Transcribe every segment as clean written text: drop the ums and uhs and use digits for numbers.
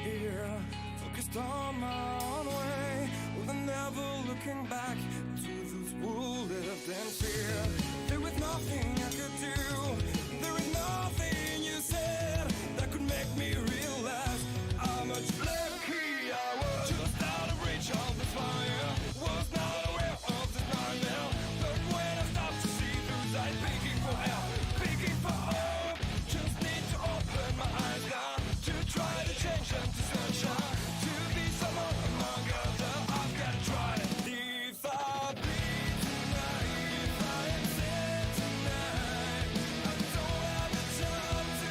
here, focused on my own way, with never looking back to those who lived in fear. There was nothing I could do, there was nothing you said that could make me realize how much lucky I was. Just out of reach of the fire, was not aware of this nightmare. But when I stopped to see through sight, begging for help, begging for hope, just need to open my eyes now to try to change them to sunshine, to be someone among others. I've got to try it. If I bleed tonight, if I am sad tonight, I don't have the time to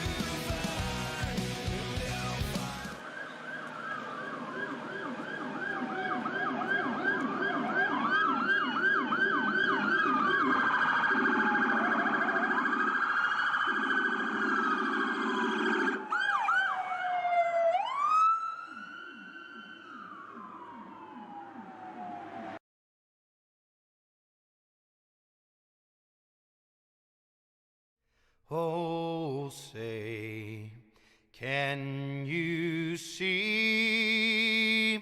find, and I'll find. Oh, say, can you see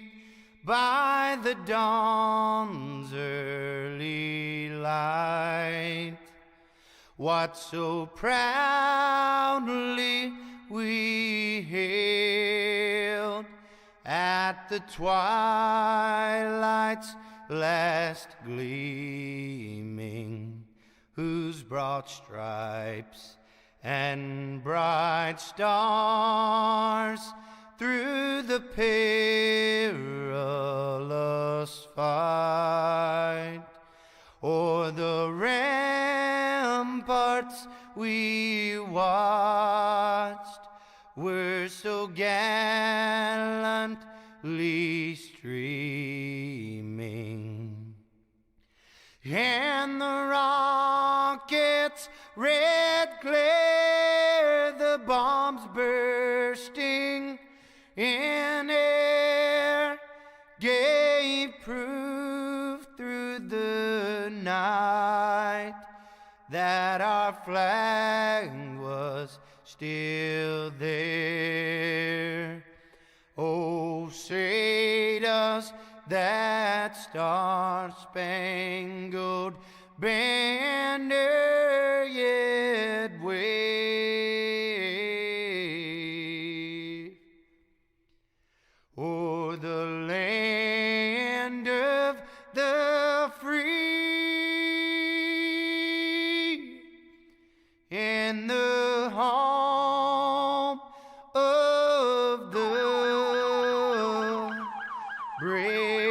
by the dawn's early light what so proudly we hailed at the twilight's last gleaming, whose broad stripes and bright stars through the perilous fight o'er the ramparts we watched were so gallantly streaming. And the rockets' red glare, the bombs bursting in air, gave proof through the night that our flag was still there. Oh, say does that star-spangled banner yet wave o'er the land of the free and the home of the brave?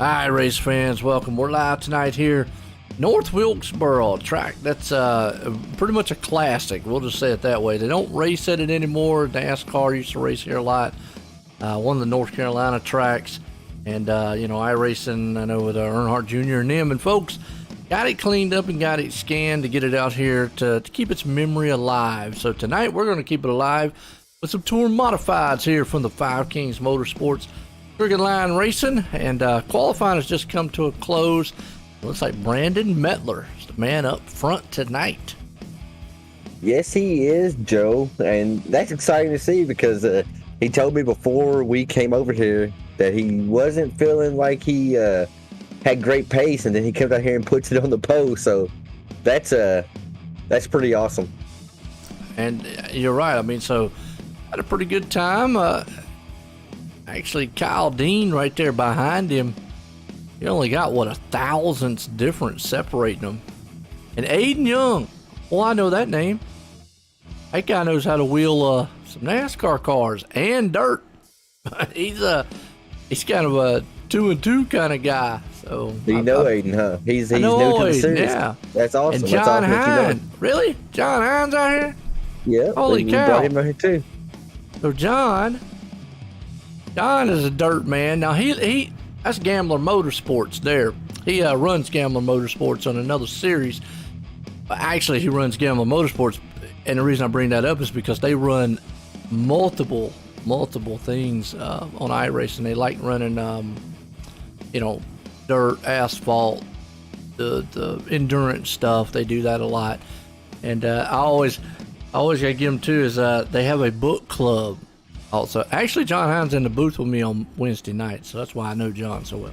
Hi, race fans. Welcome. We're live tonight here, North Wilkesboro track. That's pretty much a classic. We'll just say it that way. They don't race at it anymore. NASCAR used to race here a lot. One of the North Carolina tracks. And, iRacing, I know with Earnhardt Jr. and them. And folks, got it cleaned up and got it scanned to get it out here to keep its memory alive. So tonight we're going to keep it alive with some Tour Modifieds here from the Five Kings Motorsports Crooked Line Racing, and qualifying has just come to a close. Looks like Brandon Metler is the man up front tonight. Yes, he is, Joe, and that's exciting to see because he told me before we came over here that he wasn't feeling like he had great pace, and then he comes out here and puts it on the post. So that's pretty awesome. And you're right. I mean, so had a pretty good time. Actually, Kyle Dean right there behind him, he only got, 1,000th difference separating them. And Aiden Young, well, I know that name. That guy knows how to wheel some NASCAR cars and dirt. He's kind of a 2-and-2 kind of guy. So you know Aiden, huh? He's new to the series. Yeah, that's awesome. And John Hines, really? John Hines out here? Yeah. Holy cow! Brought him out here too. So John is a dirt man. Now he that's Gambler Motorsports there. He runs Gambler Motorsports on another series. Actually, he runs Gambler Motorsports, and the reason I bring that up is because they run multiple things on iRacing. They like running, dirt, asphalt, the endurance stuff. They do that a lot, and I always gotta give them too is they have a book club. Also, actually, John Hines in the booth with me on Wednesday night, so that's why I know John so well.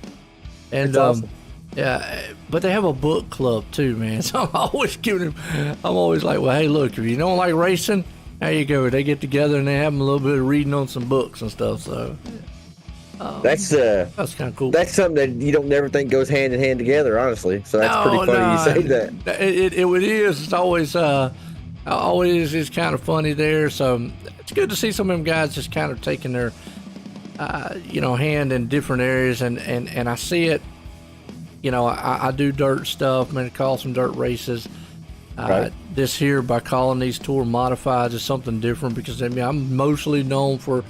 And awesome. Yeah, but they have a book club too, man. So I'm always like, well, hey, look, if you don't like racing, there you go. They get together and they have a little bit of reading on some books and stuff. So that's kind of cool. That's something that you don't never think goes hand in hand together, honestly. So that's pretty funny you say that. It is. It's always is kind of funny there. So it's good to see some of them guys just kind of taking their hand in different areas, and I see it. I do dirt stuff. I'm going to call some dirt races. Right. This here, by calling these Tour Modifieds, is something different because I'm mostly known for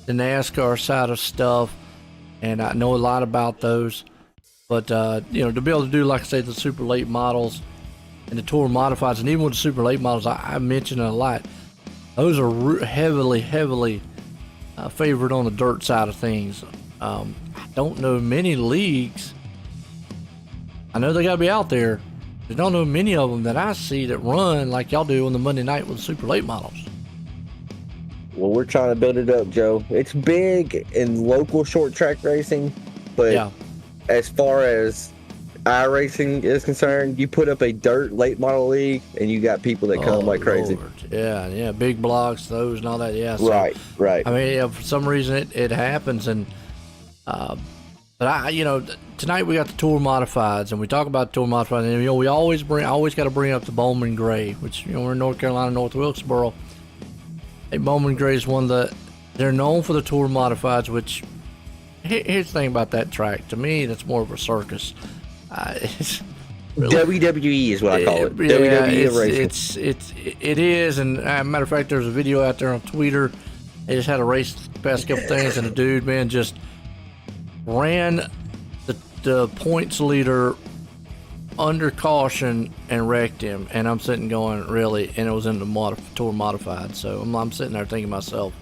the NASCAR side of stuff, and I know a lot about those. But to be able to do, like I say, the super late models and the Tour Modifieds, and even with the super late models, I mention it a lot. Those are heavily favored on the dirt side of things. I don't know many leagues. I know they got to be out there. I don't know many of them that I see that run like y'all do on the Monday night with the super late models. Well, we're trying to build it up, Joe. It's big in local short track racing, but as far as iRacing is concerned, you put up a dirt late model league and you got people that come like crazy. Lord. Yeah, big blocks, those and all that. Yeah, so, right. I mean, for some reason it happens, and but tonight we got the Tour Modifieds, and we talk about Tour Modifieds, and we always got to bring up the Bowman Gray, which we're in North Carolina, North Wilkesboro. Hey, Bowman Gray is they're known for the Tour Modifieds, which here's the thing about that track. To me, that's more of a circus. It's really, WWE is what I call it. Yeah, WWE racing. It is, and matter of fact, there's a video out there on Twitter. They just had a race the past couple things, and the dude, man, just ran the points leader under caution and wrecked him. And I'm sitting going, really? And it was in the Tour Modified. So I'm sitting there thinking to myself,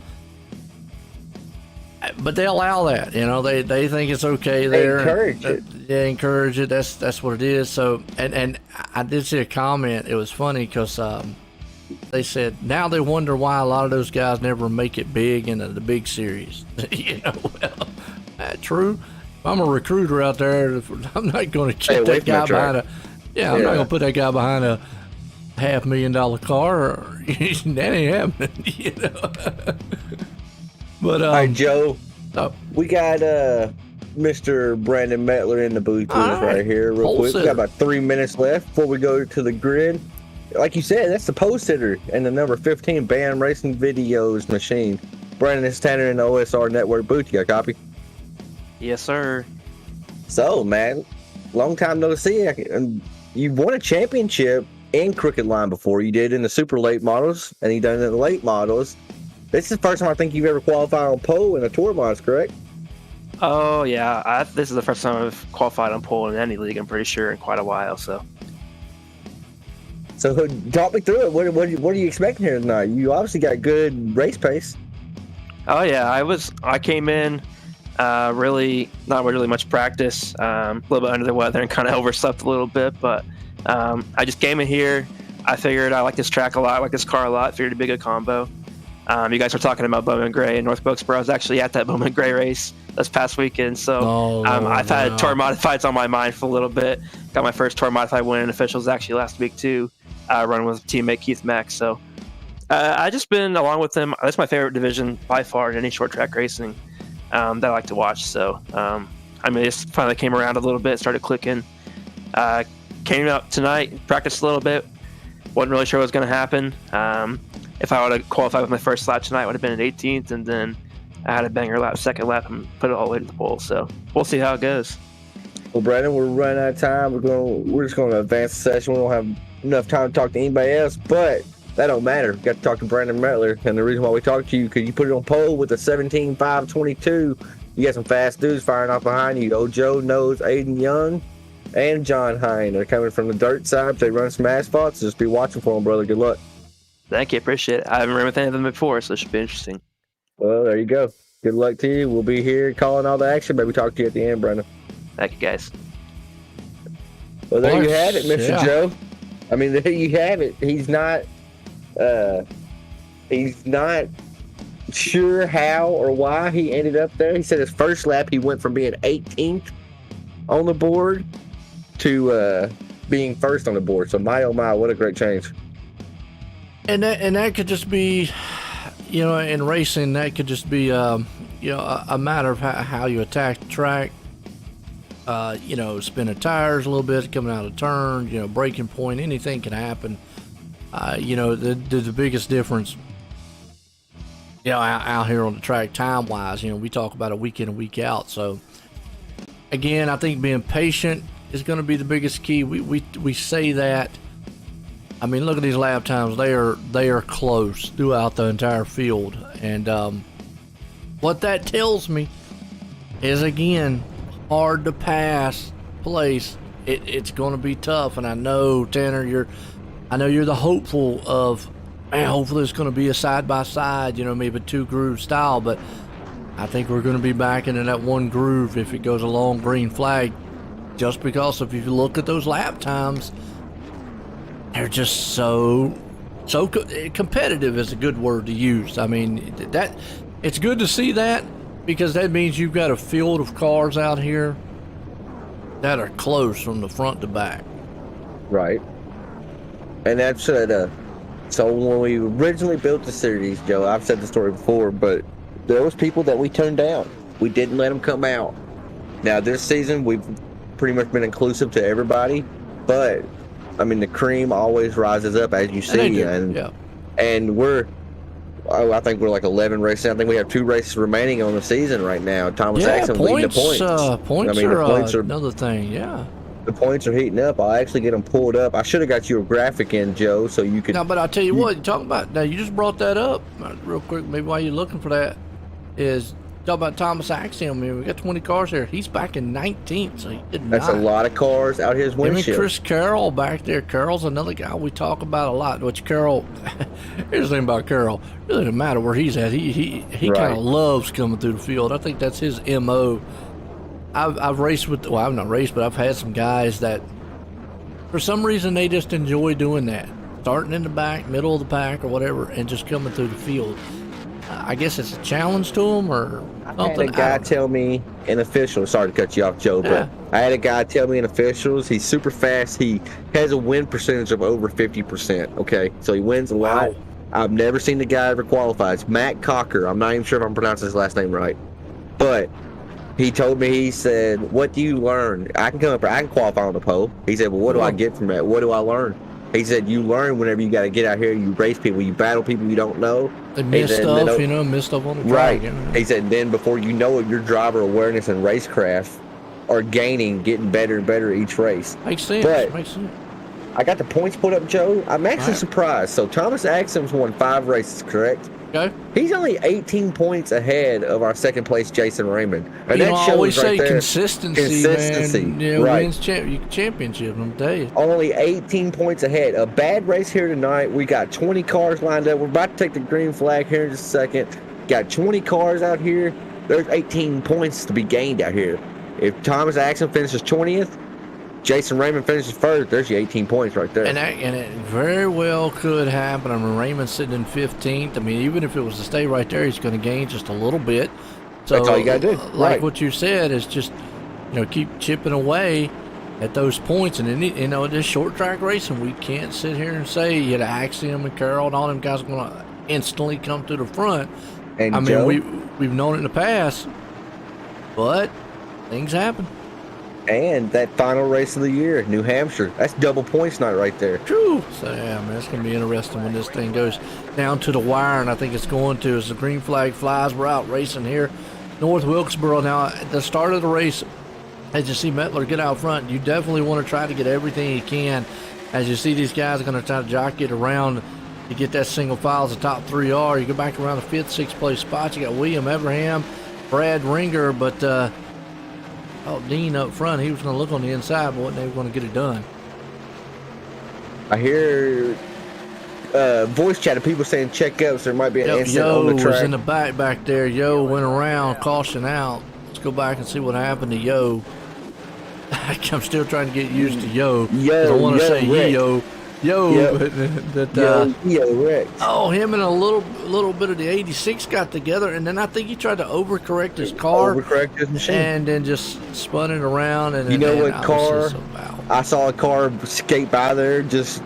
but they allow that, they think it's okay there. They encourage it. They encourage it. That's what it is. So, and I did see a comment. It was funny because they said now they wonder why a lot of those guys never make it big into the big series. True. If I'm a recruiter out there, I'm not going to keep that guy behind I'm not going to put that guy behind a $500,000 car. That ain't happening, But all right, Joe. We got Mr. Brandon Metler in the booth with us right here, real quick. We got about 3 minutes left before we go to the grid. Like you said, that's the post hitter and the number 15 Bam Racing Videos machine. Brandon, it's Tanner in the OSR Network booth. You got a copy? Yes, sir. So, man, long time no see. And you won a championship in Crooked Line before. You did in the super late models, and you done it in the late models. This is the first time I think you've ever qualified on pole in a tour models, correct? Oh yeah, this is the first time I've qualified on pole in any league. I'm pretty sure in quite a while. So talk me through it. What are you expecting here tonight? You obviously got good race pace. Oh yeah, I came in really not really much practice, a little bit under the weather and kind of overslept a little bit, but I just came in here. I figured I like this track a lot, I like this car a lot. Figured it'd be a good combo. You guys were talking about Bowman Gray in North Wilkesboro. I was actually at that Bowman Gray race this past weekend, so I've had tour modifieds on my mind for a little bit. Got my first tour modified win in officials actually last week too, running with teammate Keith Mack. So I just been along with him. That's my favorite division by far in any short track racing that I like to watch. So I mean, it finally came around a little bit, started clicking. Came out tonight, practiced a little bit. Wasn't really sure what was going to happen. If I would have qualified with my first lap tonight, I would have been at 18th, and then I had a banger lap, second lap, and put it all the way to the pole. So we'll see how it goes. Well, Brandon, we're running out of time. We're just going to advance the session. We don't have enough time to talk to anybody else, but that don't matter. We got to talk to Brandon Metler, and the reason why we talked to you because you put it on pole with a 17.522. You got some fast dudes firing off behind you. Old Joe knows Aiden Young and John Hine. They're coming from the dirt side. They run some asphalt, so just be watching for them, brother. Good luck. Thank you. Appreciate it. I haven't run with any of them before, so it should be interesting. Well, there you go. Good luck to you. We'll be here calling all the action. Maybe talk to you at the end, Brandon. Thank you, guys. Well, there you have it, Mr. Joe. I mean, there you have it. He's not sure how or why he ended up there. He said his first lap he went from being 18th on the board to being first on the board. So my oh my, what a great change. And that could just be, in racing, that could just be, a matter of how you attack the track. Spinning tires a little bit, coming out of turn, breaking point, anything can happen. The biggest difference, out here on the track time-wise, we talk about a week in, a week out. So, again, I think being patient is going to be the biggest key. We say that. I mean, look at these lap times. They are close throughout the entire field. And what that tells me is, again, hard to pass place. It's going to be tough. And I know, Tanner, you're the hopeful of, man, hopefully it's going to be a side-by-side, maybe a two-groove style. But I think we're going to be back into that one groove if it goes a long green flag. Just because if you look at those lap times, they're just so competitive is a good word to use. I mean, that it's good to see that because that means you've got a field of cars out here that are close from the front to back. Right. And that's so when we originally built the series, Joe, I've said the story before, but there was people that we turned down. We didn't let them come out. Now this season we've pretty much been inclusive to everybody, but I mean, the cream always rises up, as you see, and I think we're like 11 races. I think we have 2 races remaining on the season right now. Thomas Axon leading the points. Points are another thing. Yeah, the points are heating up. I'll actually get them pulled up. I should have got you a graphic in, Joe, so you could. No, but I'll tell you what. You talking about now? You just brought that up real quick. Maybe while you're looking for that is. Talk about Thomas Axiom. I mean, we got 20 cars here. He's back in 19th, so he did That's a lot of cars out his windshield. And Chris Carroll back there. Carroll's another guy we talk about a lot. Which Carroll, here's the thing about Carroll. It really doesn't matter where he's at. He kind of loves coming through the field. I think that's his MO. I've raced with, well, I've not raced, but I've had some guys that, for some reason, they just enjoy doing that. Starting in the back, middle of the pack, or whatever, and just coming through the field. I guess it's a challenge to him or something. I had a guy tell me in officials, sorry to cut you off, Joe, but I had a guy tell me in officials, he's super fast. He has a win percentage of over 50%. Okay, so he wins a lot. Wow. I've never seen the guy ever qualify. It's Matt Cocker. I'm not even sure if I'm pronouncing his last name right. But he told me, he said, what do you learn? I can come up, I can qualify on the pole. He said, well, what do I get from that? What do I learn? He said, you learn whenever you got to get out here, you race people, you battle people you don't know. They miss stuff, miss stuff on the track. Right. He said, then before you know it, your driver awareness and racecraft are gaining, getting better and better each race. Makes sense. But Makes sense. I got the points put up, Joe. I'm actually Right. surprised. So Thomas Axum's won 5 races, correct? Okay. He's only 18 points ahead of our second place Jason Raymond. And You that know, I shows always right say there, consistency, man. Yeah, right. wins championship, I'm telling you. Only 18 points ahead. A bad race here tonight. We got 20 cars lined up. We're about to take the green flag here in just a second. Got 20 cars out here. There's 18 points to be gained out here. If Thomas Axum finishes 20th, Jason Raymond finishes first, there's your 18 points right there. And it very well could happen. I mean, Raymond's sitting in 15th. I mean, even if it was to stay right there, he's going to gain just a little bit. So, that's all you got to do. Like right. what you said, is just, keep chipping away at those points. And then, this short track racing, we can't sit here and say, Axiom and Carroll and all them guys are going to instantly come to the front. And I mean, Joe, we've known it in the past, but things happen. And that final race of the year, New Hampshire. That's double points night right there. True. So, yeah, man, it's going to be interesting when this thing goes down to the wire, and I think it's going to as the green flag flies. We're out racing here, North Wilkesboro. Now, at the start of the race, as you see Metler get out front, you definitely want to try to get everything you can. As you see, these guys are going to try to jockey it around to get that single file as the top 3 are. You go back around the 5th, 6th place spots. You got William Everham, Brad Ringer, but Dean up front, he was going to look on the inside, but wasn't able to get it done. I hear voice chat of people saying check up, so there might be an incident on the Yo track. was in the back there. Yo went around, caution out. Let's go back and see what happened to Yo. I'm still trying to get used to Yo. Yo, I want to say Rick. Yo. Yo. But Rick. him and a little bit of the 86 got together, and then I think he tried to overcorrect his car. Overcorrect his machine. And then just spun it around. And You know what I was car? just about- I saw a car skate by there just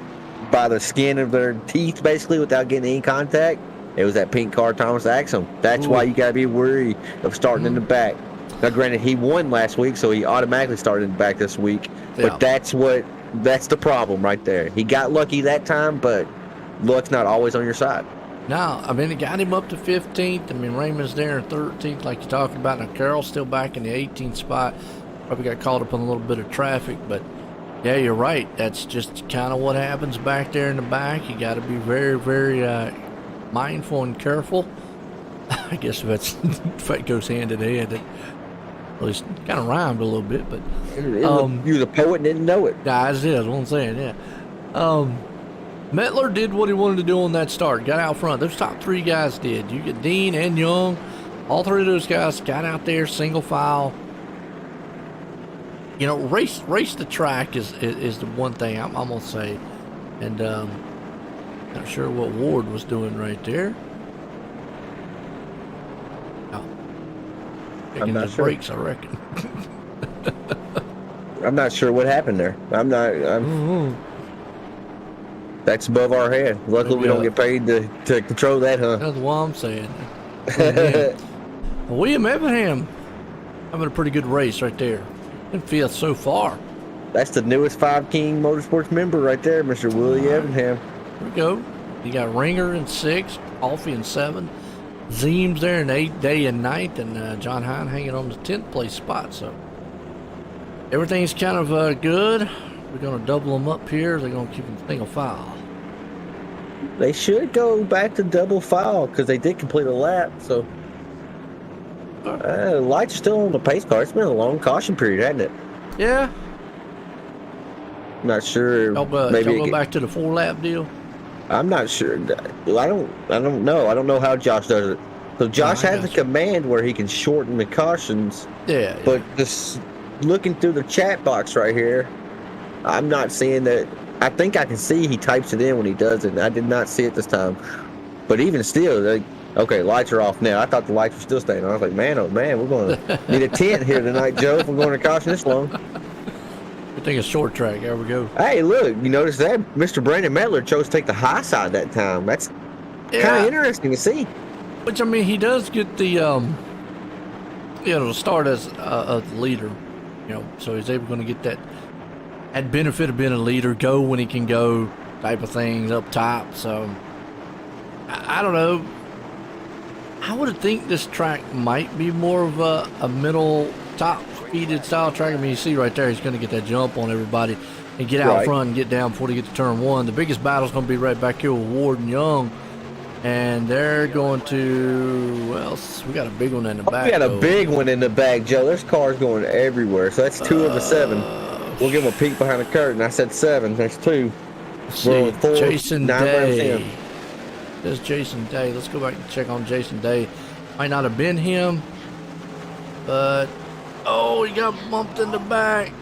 by the skin of their teeth, basically, without getting any contact. It was that pink car, Thomas Axum. That's why you got to be wary of starting in the back. Now, granted, he won last week, so he automatically started in the back this week. Yeah. But that's the problem right there. He got lucky that time, but luck's not always on your side. No, I mean, it got him up to 15th. I mean, Raymond's there in 13th, like you're talking about. Now, Carroll's still back in the 18th spot. Probably got caught up on a little bit of traffic, but yeah, you're right. That's just kind of what happens back there in the back. You got to be very, very mindful and careful. I guess if that goes hand in hand, it at least kind of rhymed a little bit, but You was a poet and didn't know it. guys, that's what I'm saying, yeah. Metler did what he wanted to do on that start. Got out front. Those top 3 guys did. You get Dean and Young. All 3 of those guys got out there, single file. Race the track is the one thing I'm gonna say. And not sure what Ward was doing right there. No. Taking not his sure. brakes, I reckon. I'm not sure what happened there. That's above our head. Luckily, we don't get paid to control that, huh? That's what I'm saying. Yeah. William Everham having a pretty good race right there. In 5th so far. That's the newest 5 King Motorsports member right there, Mr. Willie Evernham. Here we go. You got Ringer in 6th, Alfie in 7th, Zeems there in 8th, Day in 9th, and John Hine hanging on the 10th place spot. So everything's kind of good. We're going to double them up here. They're going to keep them single file. They should go back to double file because they did complete a lap. So lights are still on the pace car. It's been a long caution period, hasn't it? Yeah. Not sure. Y'all go back to the 4-lap deal. I'm not sure. I don't know. I don't know how Josh does it. So Josh has a command where he can shorten the cautions. Yeah. But just looking through the chat box right here, I'm not seeing that. I think I can see he types it in when he does it. And I did not see it this time. But even still, okay, lights are off now. I thought the lights were still staying on. I was like, man, oh man, we're going to need a tent here tonight, Joe, if we're going to caution this long. I think it's short track. There we go. Hey, look, you notice that Mr. Brandon Metler chose to take the high side that time. That's kind of interesting to see. Which, I mean, he does get the, start as a leader, so he's able to get that benefit of being a leader, go when he can go type of things up top. So, I don't know. I would think this track might be more of a middle top undefeated style track. I mean, you see right there, he's going to get that jump on everybody and get out Right. front and get down before they get to turn one. The biggest battle's going to be right back here with Ward and Young. And they're going to, well, we got a big one in the back. We got a though. big one in the back, Joe. There's cars going everywhere. So that's 2 of the 7. We'll give them a peek behind the curtain. I said 7. There's 2. Let's We're see, on 4, Jason 9 rounds Day. in. There's Jason Day. Let's go back and check on Jason Day. Might not have been him, but oh, he got bumped in the back.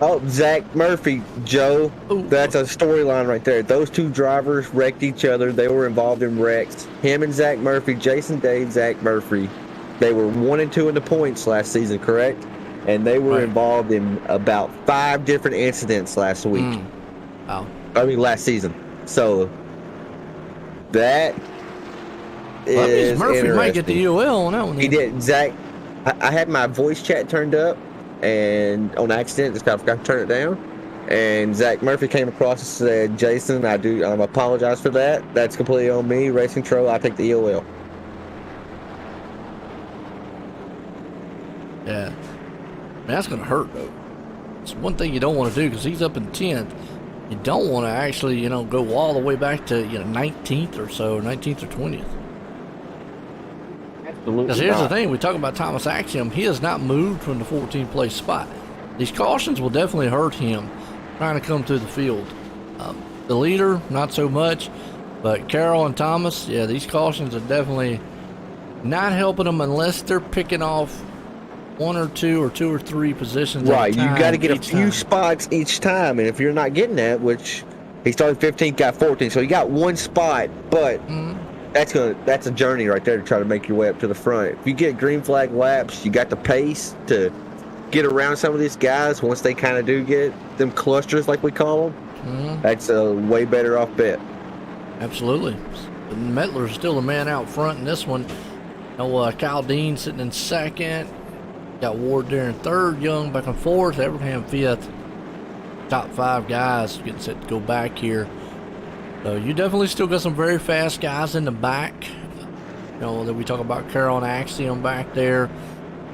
Oh, Zach Murphy, Joe. Ooh. That's a storyline right there. Those 2 drivers wrecked each other. They were involved in wrecks. Him and Zach Murphy, Jason Day, Zach Murphy. They were 1 and 2 in the points last season, correct? And they were Right. involved in about 5 different incidents last week. Wow. Last season. So that Well, that is means Murphy might get the interesting. UL on that one. He did. Zach, I had my voice chat turned up, and on accident, just I forgot to turn it down. And Zach Murphy came across and said, "Jason, I apologize for that. That's completely on me. Racing Troll, I take the EOL." Yeah. Man, that's going to hurt, though. It's one thing you don't want to do because he's up in 10th. You don't want to actually, go all the way back to, 19th or so, 19th or 20th. Absolutely. Because here's the thing, we talk about Thomas Axiom. He has not moved from the 14th place spot. These cautions will definitely hurt him trying to come through the field. The leader, not so much. But Carroll and Thomas, yeah, these cautions are definitely not helping them unless they're picking off 1 or 2 or 2 or 3 positions. Right, at a you time got to get a each few time. spots each time, and if you're not getting that, which he started 15th, got 14th, so he got 1 spot, but that's a journey right there to try to make your way up to the front. If you get green flag laps, you got the pace to get around some of these guys once they kind of do get them clusters, like we call them. That's a way better off bet. Absolutely. But Metler's still the man out front in this one. Kyle Dean sitting in 2nd. Got Ward there in 3rd, Young back in 4th, Abraham 5th. Top 5 guys getting set to go back here. So you definitely still got some very fast guys in the back. That we talk about Carroll and Axiom back there.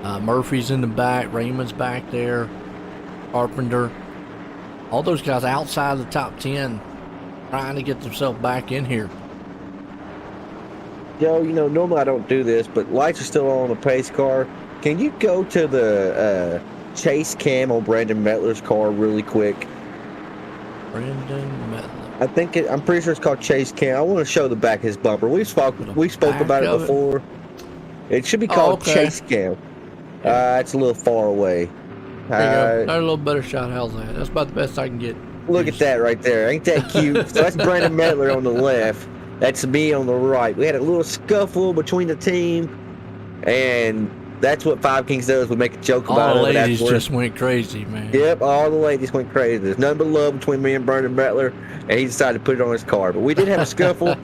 Murphy's in the back. Raymond's back there. Carpenter. All those guys outside the top 10 trying to get themselves back in here. Joe, normally I don't do this, but lights are still on the pace car. Can you go to the chase cam on Brandon Metler's car really quick? Brandon Metler. I'm pretty sure it's called chase cam. I want to show the back of his bumper. We spoke back about it of it? before. It should be called okay. chase cam. It's a little far away. There you go. There's a little better shot. How's that? That's about the best I can get. Look at that right there. Ain't that cute? So that's Brandon Metler on the left. That's me on the right. We had a little scuffle between the team, and that's what Five Kings does. We make a joke about All it. the ladies afterwards. just went crazy, man. Yep, all the ladies went crazy. There's nothing but love between me and Brandon Metler, and he decided to put it on his car. But we did have a scuffle,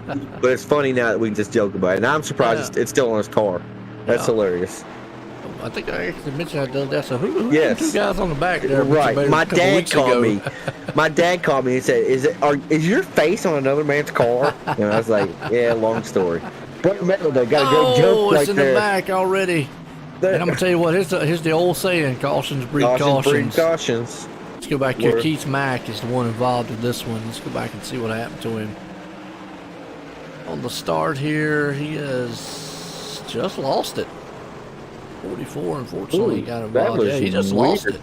but it's funny now that we can just joke about it. And I'm surprised it's still on his car. That's hilarious. I think I actually mentioned that the other day. So who Yes. 2 guys on the back there? Right. My A couple dad weeks called ago. me. My dad called me and said, "Is your face on another man's car?" And I was like, "Yeah, long story." Brandon Metler though got a great jump it's right in there. the back already. There. And I'm gonna tell you what. Here's the old saying: cautions breed Cautions breed cautions. cautions. Let's go back here. Word. Keith Mack is the one involved in this one. Let's go back and see what happened to him. On the start here, he has just lost it. 44, unfortunately, he got that involved. was Yeah, he just lost weird. it.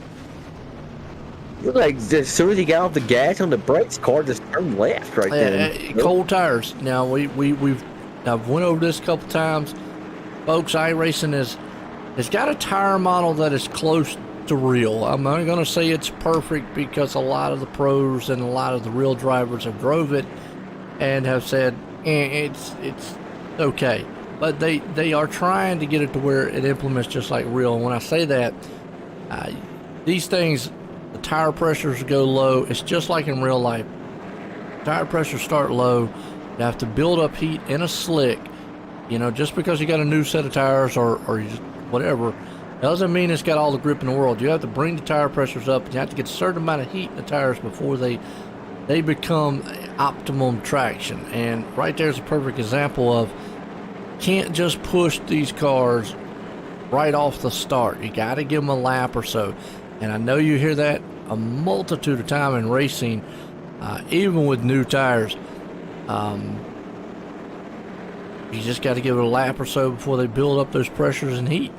Looked like as soon as he got off the gas on the brakes, car just turned left right there. Cold tires. Now I've went over this a couple times, folks. iRacing has got a tire model that is close to real. I'm not going to say it's perfect because a lot of the pros and a lot of the real drivers have drove it and have said it's okay. But they are trying to get it to where it implements just like real. And when I say that, these things, the tire pressures go low. It's just like in real life. Tire pressures start low. You have to build up heat in a slick. Just because you got a new set of tires or you just, whatever, doesn't mean it's got all the grip in the world. You have to bring the tire pressures up. You have to get a certain amount of heat in the tires before they become optimum traction. And right there's a perfect example of can't just push these cars right off the start. You got to give them a lap or so. And I know you hear that a multitude of time in racing, even with new tires. You just got to give it a lap or so before they build up those pressures and heat.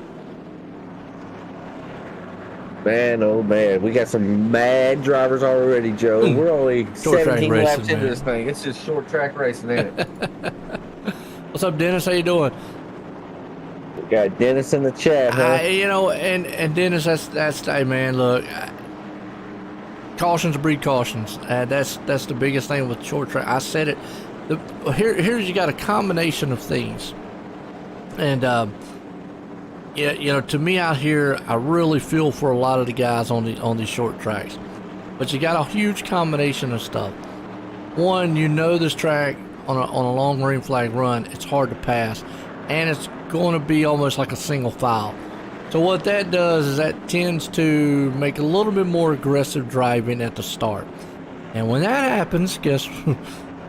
Man, oh man, we got some mad drivers already, Joe. We're only 17 laps into this thing. It's just short track racing, ain't it? What's up, Dennis? How you doing? We got Dennis in the chat, huh? You know, and Dennis, that's hey man, look, cautions breed cautions. That's the biggest thing with short track. I said it. Here's you got a combination of things, and yeah, you know, to me out here, I really feel for a lot of the guys on these short tracks, but you got a huge combination of stuff. One, you know, this track on a long green flag run, it's hard to pass, and it's going to be almost like a single file. So what that does is that tends to make a little bit more aggressive driving at the start, and when that happens, guess.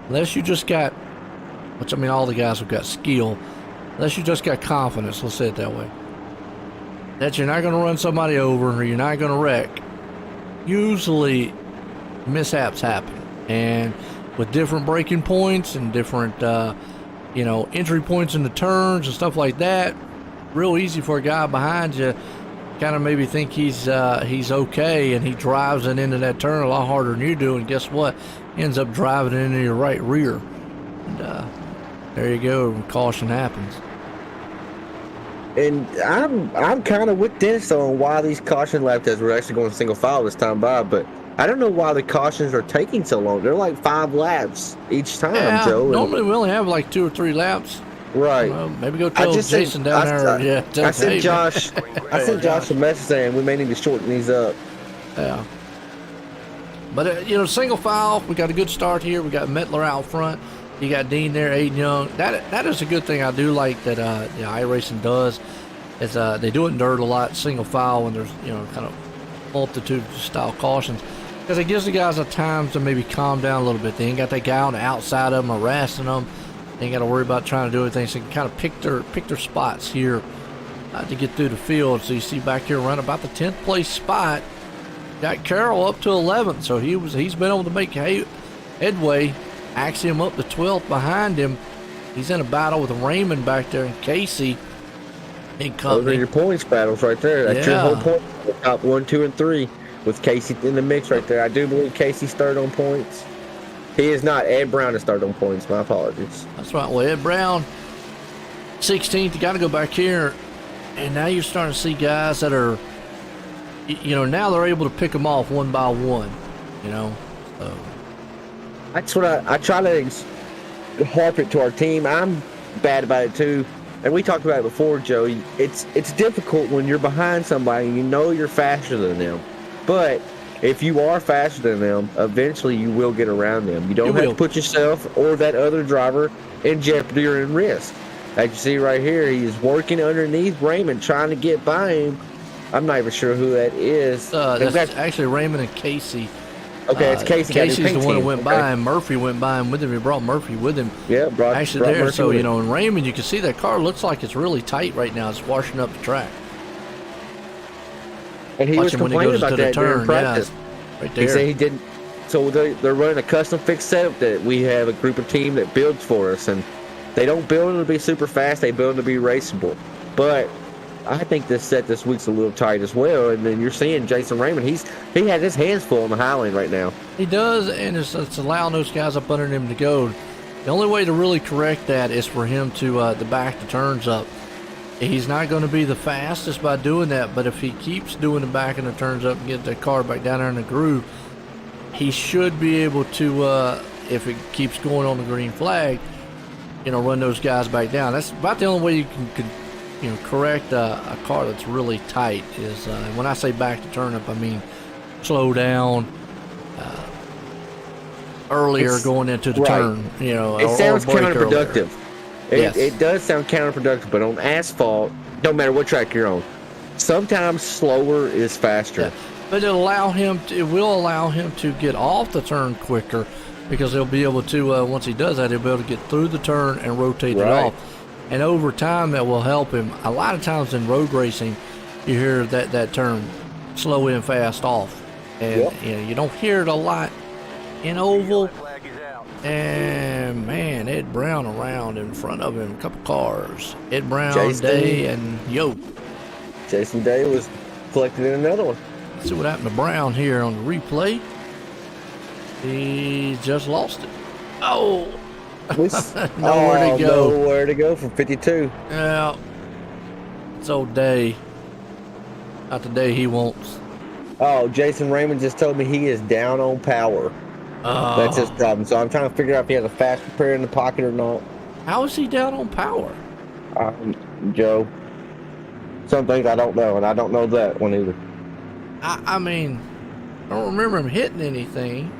Unless you just got, which I mean all the guys have got skill, unless you just got confidence, let's say it that way, that you're not going to run somebody over or you're not going to wreck, usually mishaps happen. And with different braking points and different, you know, entry points in the turns and stuff like that, real easy for a guy behind you kind of maybe think he's okay, and he drives it into that turn a lot harder than you do, and guess what? He ends up driving it into your right rear. And there you go, caution happens. And I'm kind of with Dennis on why these caution lap tests were actually going single file this time by, but I don't know why the cautions are taking so long. They're like 5 laps each time, Joe. Normally we only have like 2 or 3 laps. Right. Maybe go tell Jason down there. I sent Josh a message saying we may need to shorten these up. Yeah. But, you know, single file, we got a good start here. We got Metler out front. You got Dean there, Aiden Young. That is a good thing. I do like that iRacing does. Is they do it in dirt a lot, single file, when there's, you know, kind of multitude of style cautions. Because it gives the guys a time to maybe calm down a little bit. They ain't got that guy on the outside of them harassing them. They ain't got to worry about trying to do anything. So they can kind of pick their spots here to get through the field. So you see back here run about the 10th place spot. Got Carroll up to 11th, so he's been able to make headway. Axiom up to 12th behind him. He's in a battle with Raymond back there, and Casey in company. Those are your points battles right there. That's your whole point. Top 1, 2, and 3 with Casey in the mix right there. I do believe Casey started on points. He is not. Ed Brown has started on points. My apologies. That's right. Well, Ed Brown, 16th. You got to go back here, and now you're starting to see guys that are, you know, now they're able to pick them off one by one. You know, so. That's what I try to harp it to our team. I'm bad about it too, and we talked about it before, Joe. It's difficult when you're behind somebody and you know you're faster than them, but if you are faster than them, eventually you will get around them. You don't have to put yourself or that other driver in jeopardy or in risk. As you see right here, he is working underneath Raymond, trying to get by him. I'm not even sure who that is. That's actually Raymond and Casey. Okay, it's Casey. Casey's the one who went by him. Murphy went by him with him. He brought Murphy with him. Yeah, brought there. Murphy so, you know, in Raymond, you can see that car looks like it's really tight right now. It's washing up the track. And he was complaining about that during practice. Yeah, right there. He said he didn't. So they're running a custom fixed setup that we have a group of team that builds for us, and they don't build them to be super fast. They build them to be raceable. But I think this set this week's a little tight as well. And then you're seeing Jason Raymond. He has his hands full on the Highland right now. He does, and it's allowing those guys up under him to go. The only way to really correct that is for him to back the turns up. He's not going to be the fastest by doing that, but if he keeps doing the back and the turns up and get that car back down there in the groove, he should be able to, if it keeps going on the green flag, you know, run those guys back down. That's about the only way you can you know, correct a car that's really tight. Is when I say back to turn up, I mean slow down earlier going into the turn. You know, it sounds counterproductive. Yes. It does sound counterproductive, but on asphalt, don't matter what track you're on, sometimes slower is faster. Yeah. But it will allow him to get off the turn quicker, because he'll be able to once he does that, he'll be able to get through the turn and rotate it off. and over time that will help him. A lot of times in road racing, you hear that term, slow in, fast off, and Yep. you know, you don't hear it a lot in oval. And man, Ed Brown around in front of him, a couple cars. Ed Brown, Jason. Day, and Yo. Jason Day was collected in another one. Let's see what happened to Brown here on the replay. He just lost it. Oh, nowhere to go. Nowhere to go from 52. Yeah. It's old Day. Not the day he wants. Oh, Jason Raymond just told me he is down on power. That's his problem. So I'm trying to figure out if he has a fast repair in the pocket or not. How is he down on power? Joe, some things I don't know, and I don't know that one either. I mean, I don't remember him hitting anything.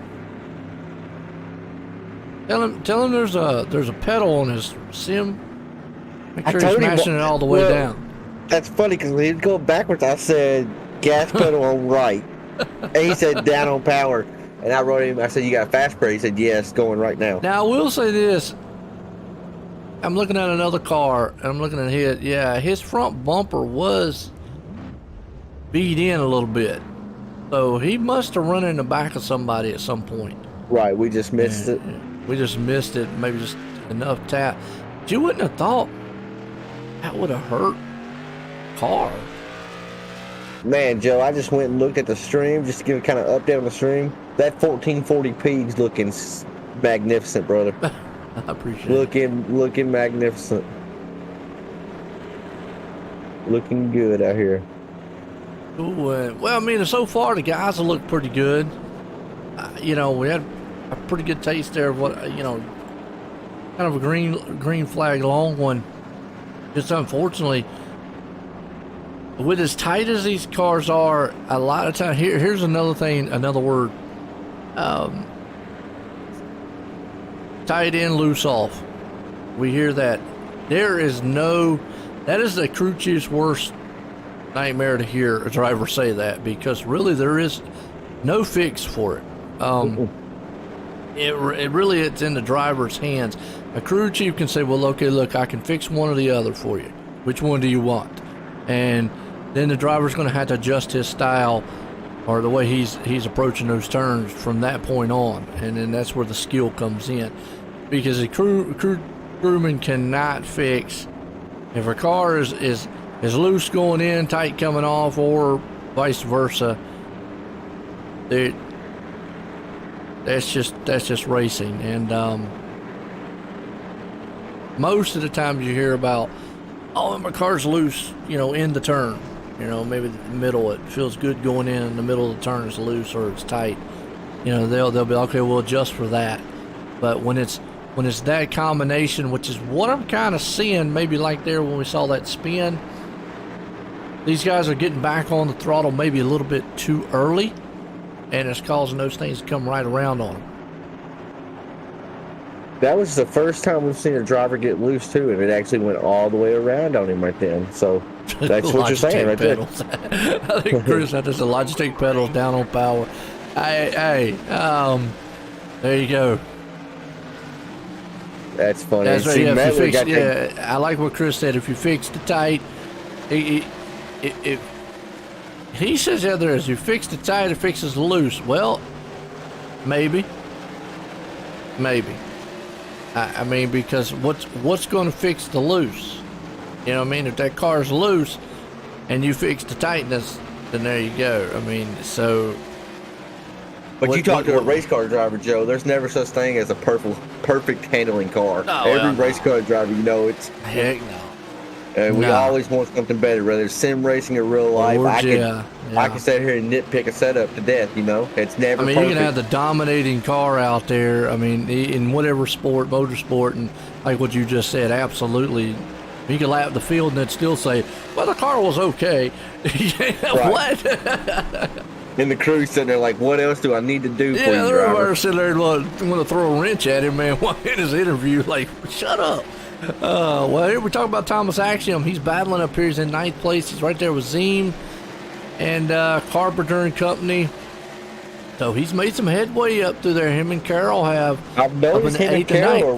Tell him there's a pedal on his sim. Make sure he's mashing it all the way down. That's funny because when he was going backwards, I said gas pedal on right, and he said down on power. And I wrote him. I said, "You got a fast brake?" He said, "Yes, going right now." Now I will say this. I'm looking at another car, and I'm looking at his. Yeah, his front bumper was beat in a little bit, so he must have run in the back of somebody at some point. Right, we just missed it. We just missed it. Maybe just enough tap. But you wouldn't have thought that would have hurt car. Man, Joe, I just went and looked at the stream just to give a kind of update on the stream. That 1440p is looking magnificent, brother. I appreciate it. Looking magnificent. Looking good out here. Ooh, well, I mean, so far the guys have looked pretty good. You know, we had a pretty good taste there of what, you know, kind of a green flag long one. Just unfortunately, with as tight as these cars are, a lot of times, here's another thing, another word. Tight in, loose off. We hear that. That is the crew chief's worst nightmare to hear a driver say that, because really there is no fix for it. It's in the driver's hands. A crew chief can say, well, okay, look, I can fix one or the other for you. Which one do you want? And then the driver's going to have to adjust his style or the way he's approaching those turns from that point on. And then that's where the skill comes in. Because a crewman cannot fix if a car is loose going in, tight coming off, or vice versa. That's just racing. And most of the time you hear about, oh, my car's loose, you know, in the turn. You know, maybe the middle, it feels good going in the middle of the turn is loose or it's tight. You know, they'll be, okay, we'll adjust for that. But when it's that combination, which is what I'm kind of seeing, maybe like there when we saw that spin, these guys are getting back on the throttle maybe a little bit too early, and it's causing those things to come right around on them. That was the first time we've seen a driver get loose too, and it actually went all the way around on him right then. So that's what you're saying right there. I think Chris had this Logitech pedals down on power. Hey, there you go. That's funny. That's right. See, Yeah, I like what Chris said. If you fix the tight, he says the other is you fix the tight, it fixes the loose. Well, maybe. I mean, because what's going to fix the loose? You know what I mean? If that car's loose and you fix the tightness, then there you go. I mean, so. But you talk to a race car driver, Joe, there's never such thing as a perfect handling car. Every race car driver, you know, it's. Heck no. And we always want something better, whether it's sim racing or real life. I can sit here and nitpick a setup to death, you know? It's never perfect. You can have the dominating car out there, I mean, in whatever sport, motorsport, and like what you just said, absolutely. You can lap the field and then still say, well, the car was okay. What? And the crew's sitting there like, what else do I need to do for you, driver? driver? They're sitting there want to throw a wrench at him, man, in his interview, like, shut up. Well, here we're talking about Thomas Axiom. He's battling up here. He's in 9th place. He's right there with Ziem and Carpenter and company. So he's made some headway up through there. Him and Carroll have. I've noticed him and Carroll are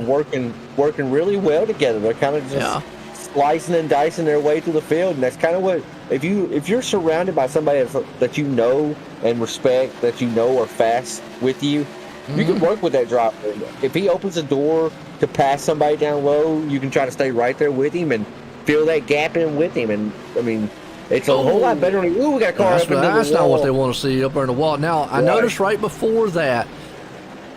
working really well together. They're kind of just slicing and dicing their way through the field, and that's kind of what if you're surrounded by somebody that you know and respect, that you know are fast with you, you can work with that driver. If he opens a door to pass somebody down low, you can try to stay right there with him and fill that gap in with him. And I mean, it's a whole lot better. Ooh, we got a car up into the wall. That's not what they want to see up there in the wall. Now, I noticed right before that,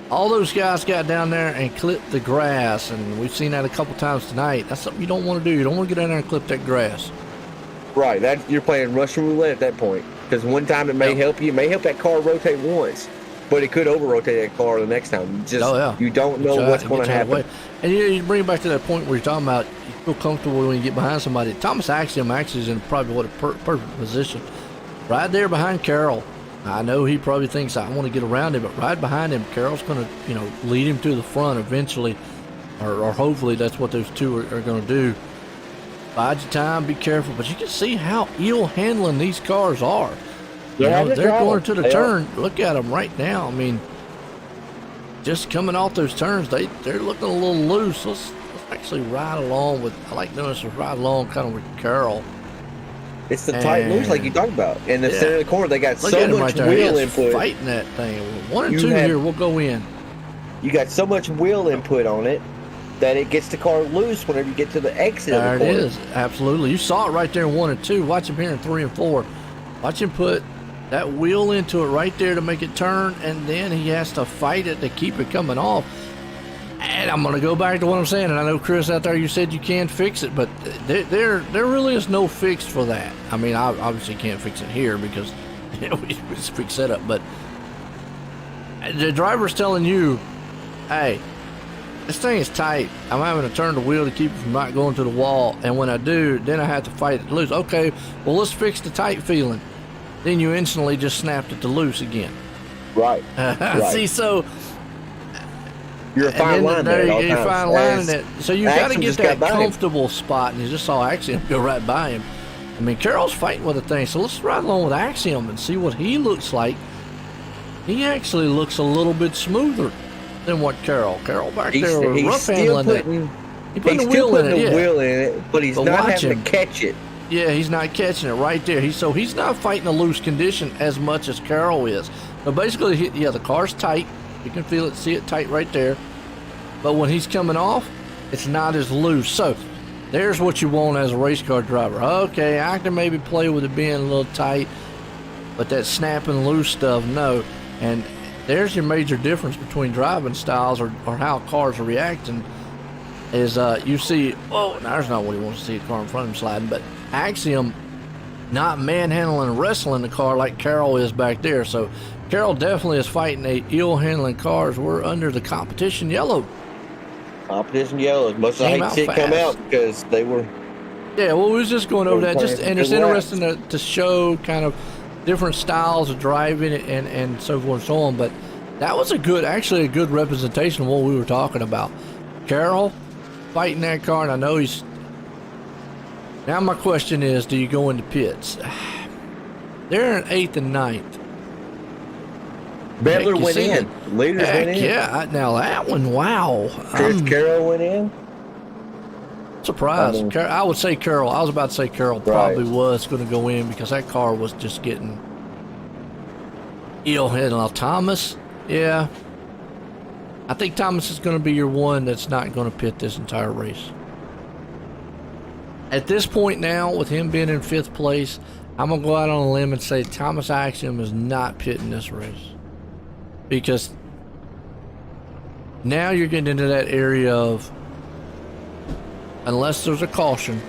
all those guys got down there and clipped the grass, and we've seen that a couple times tonight. That's something you don't want to do. You don't want to get down there and clip that grass. Right. That you're playing Russian roulette at that point, because one time it may help you. It may help that car rotate once, but it could over-rotate that car the next time. You don't know what's going to happen. And you bring it back to that point where you're talking about you feel comfortable when you get behind somebody. Thomas Axiom actually is in probably a perfect position. Right there behind Carroll. I know he probably thinks I want to get around him, but right behind him, Carroll's going to, lead him to the front eventually, or hopefully that's what those two are going to do. Bide your time, be careful, but you can see how ill handling these cars are. They're going to the turn. Look at them right now. I mean, just coming off those turns, they're looking a little loose. Let's actually ride along with. I like doing this. Ride along kind of with Carroll. It's the tight loose like you talked about. In the center of the corner, they got so much wheel input. Fighting that thing. 1 and 2 here, we'll go in. You got so much wheel input on it that it gets the car loose whenever you get to the exit of the corner. There it is. Absolutely. You saw it right there in 1 and 2. Watch him here in 3 and 4. Watch him put that wheel into it right there to make it turn, and then he has to fight it to keep it coming off. And I'm going to go back to what I'm saying, and I know, Chris, out there, you said you can fix it, but there really is no fix for that. I mean, I obviously can't fix it here because it's a fixed setup, but the driver's telling you, hey, this thing is tight. I'm having to turn the wheel to keep it from not going to the wall, and when I do, then I have to fight it loose. Okay, well, let's fix the tight feeling. Then you instantly just snapped it to loose again. Right. See, so you're a fine line there. You're fine lining it. So you got to get that comfortable spot, and you just saw Axiom go right by him. I mean, Carroll's fighting with the thing, so let's ride along with Axiom and see what he looks like. He actually looks a little bit smoother than what Carroll back there rough handling it. He's putting the wheel in it, but he's not having to catch it. Yeah, he's not catching it right there. He's not fighting a loose condition as much as Carroll is. So basically, the car's tight. You can feel it, see it tight right there. But when he's coming off, it's not as loose. So there's what you want as a race car driver. Okay, I can maybe play with it being a little tight, but that snapping loose stuff, no. And there's your major difference between driving styles or how cars are reacting is you see, oh, now there's not what he wants to see, a car in front of him sliding, but Axiom not manhandling and wrestling the car like Carroll is back there. So Carroll definitely is fighting a ill-handling cars. We're under the competition yellow. Competition yellow. As much as I hate to see it come out because they were. Yeah, well, we was just going over that. And it's interesting to show kind of different styles of driving and so forth and so on. But that was actually a good representation of what we were talking about. Carroll fighting that car, and I know he's. Now my question is, do you go into pits? They're in 8th and 9th. Metler went in. Leaders went in. Yeah, now that one, wow. Chris Carroll went in. Surprised. I would say Carroll. I was about to say Carroll probably was going to go in because that car was just getting ill-handled. Thomas, yeah. I think Thomas is going to be your one that's not going to pit this entire race. At this point now, with him being in 5th place, I'm going to go out on a limb and say Thomas Axiom is not pitting this race. Because now you're getting into that area of, unless there's a caution,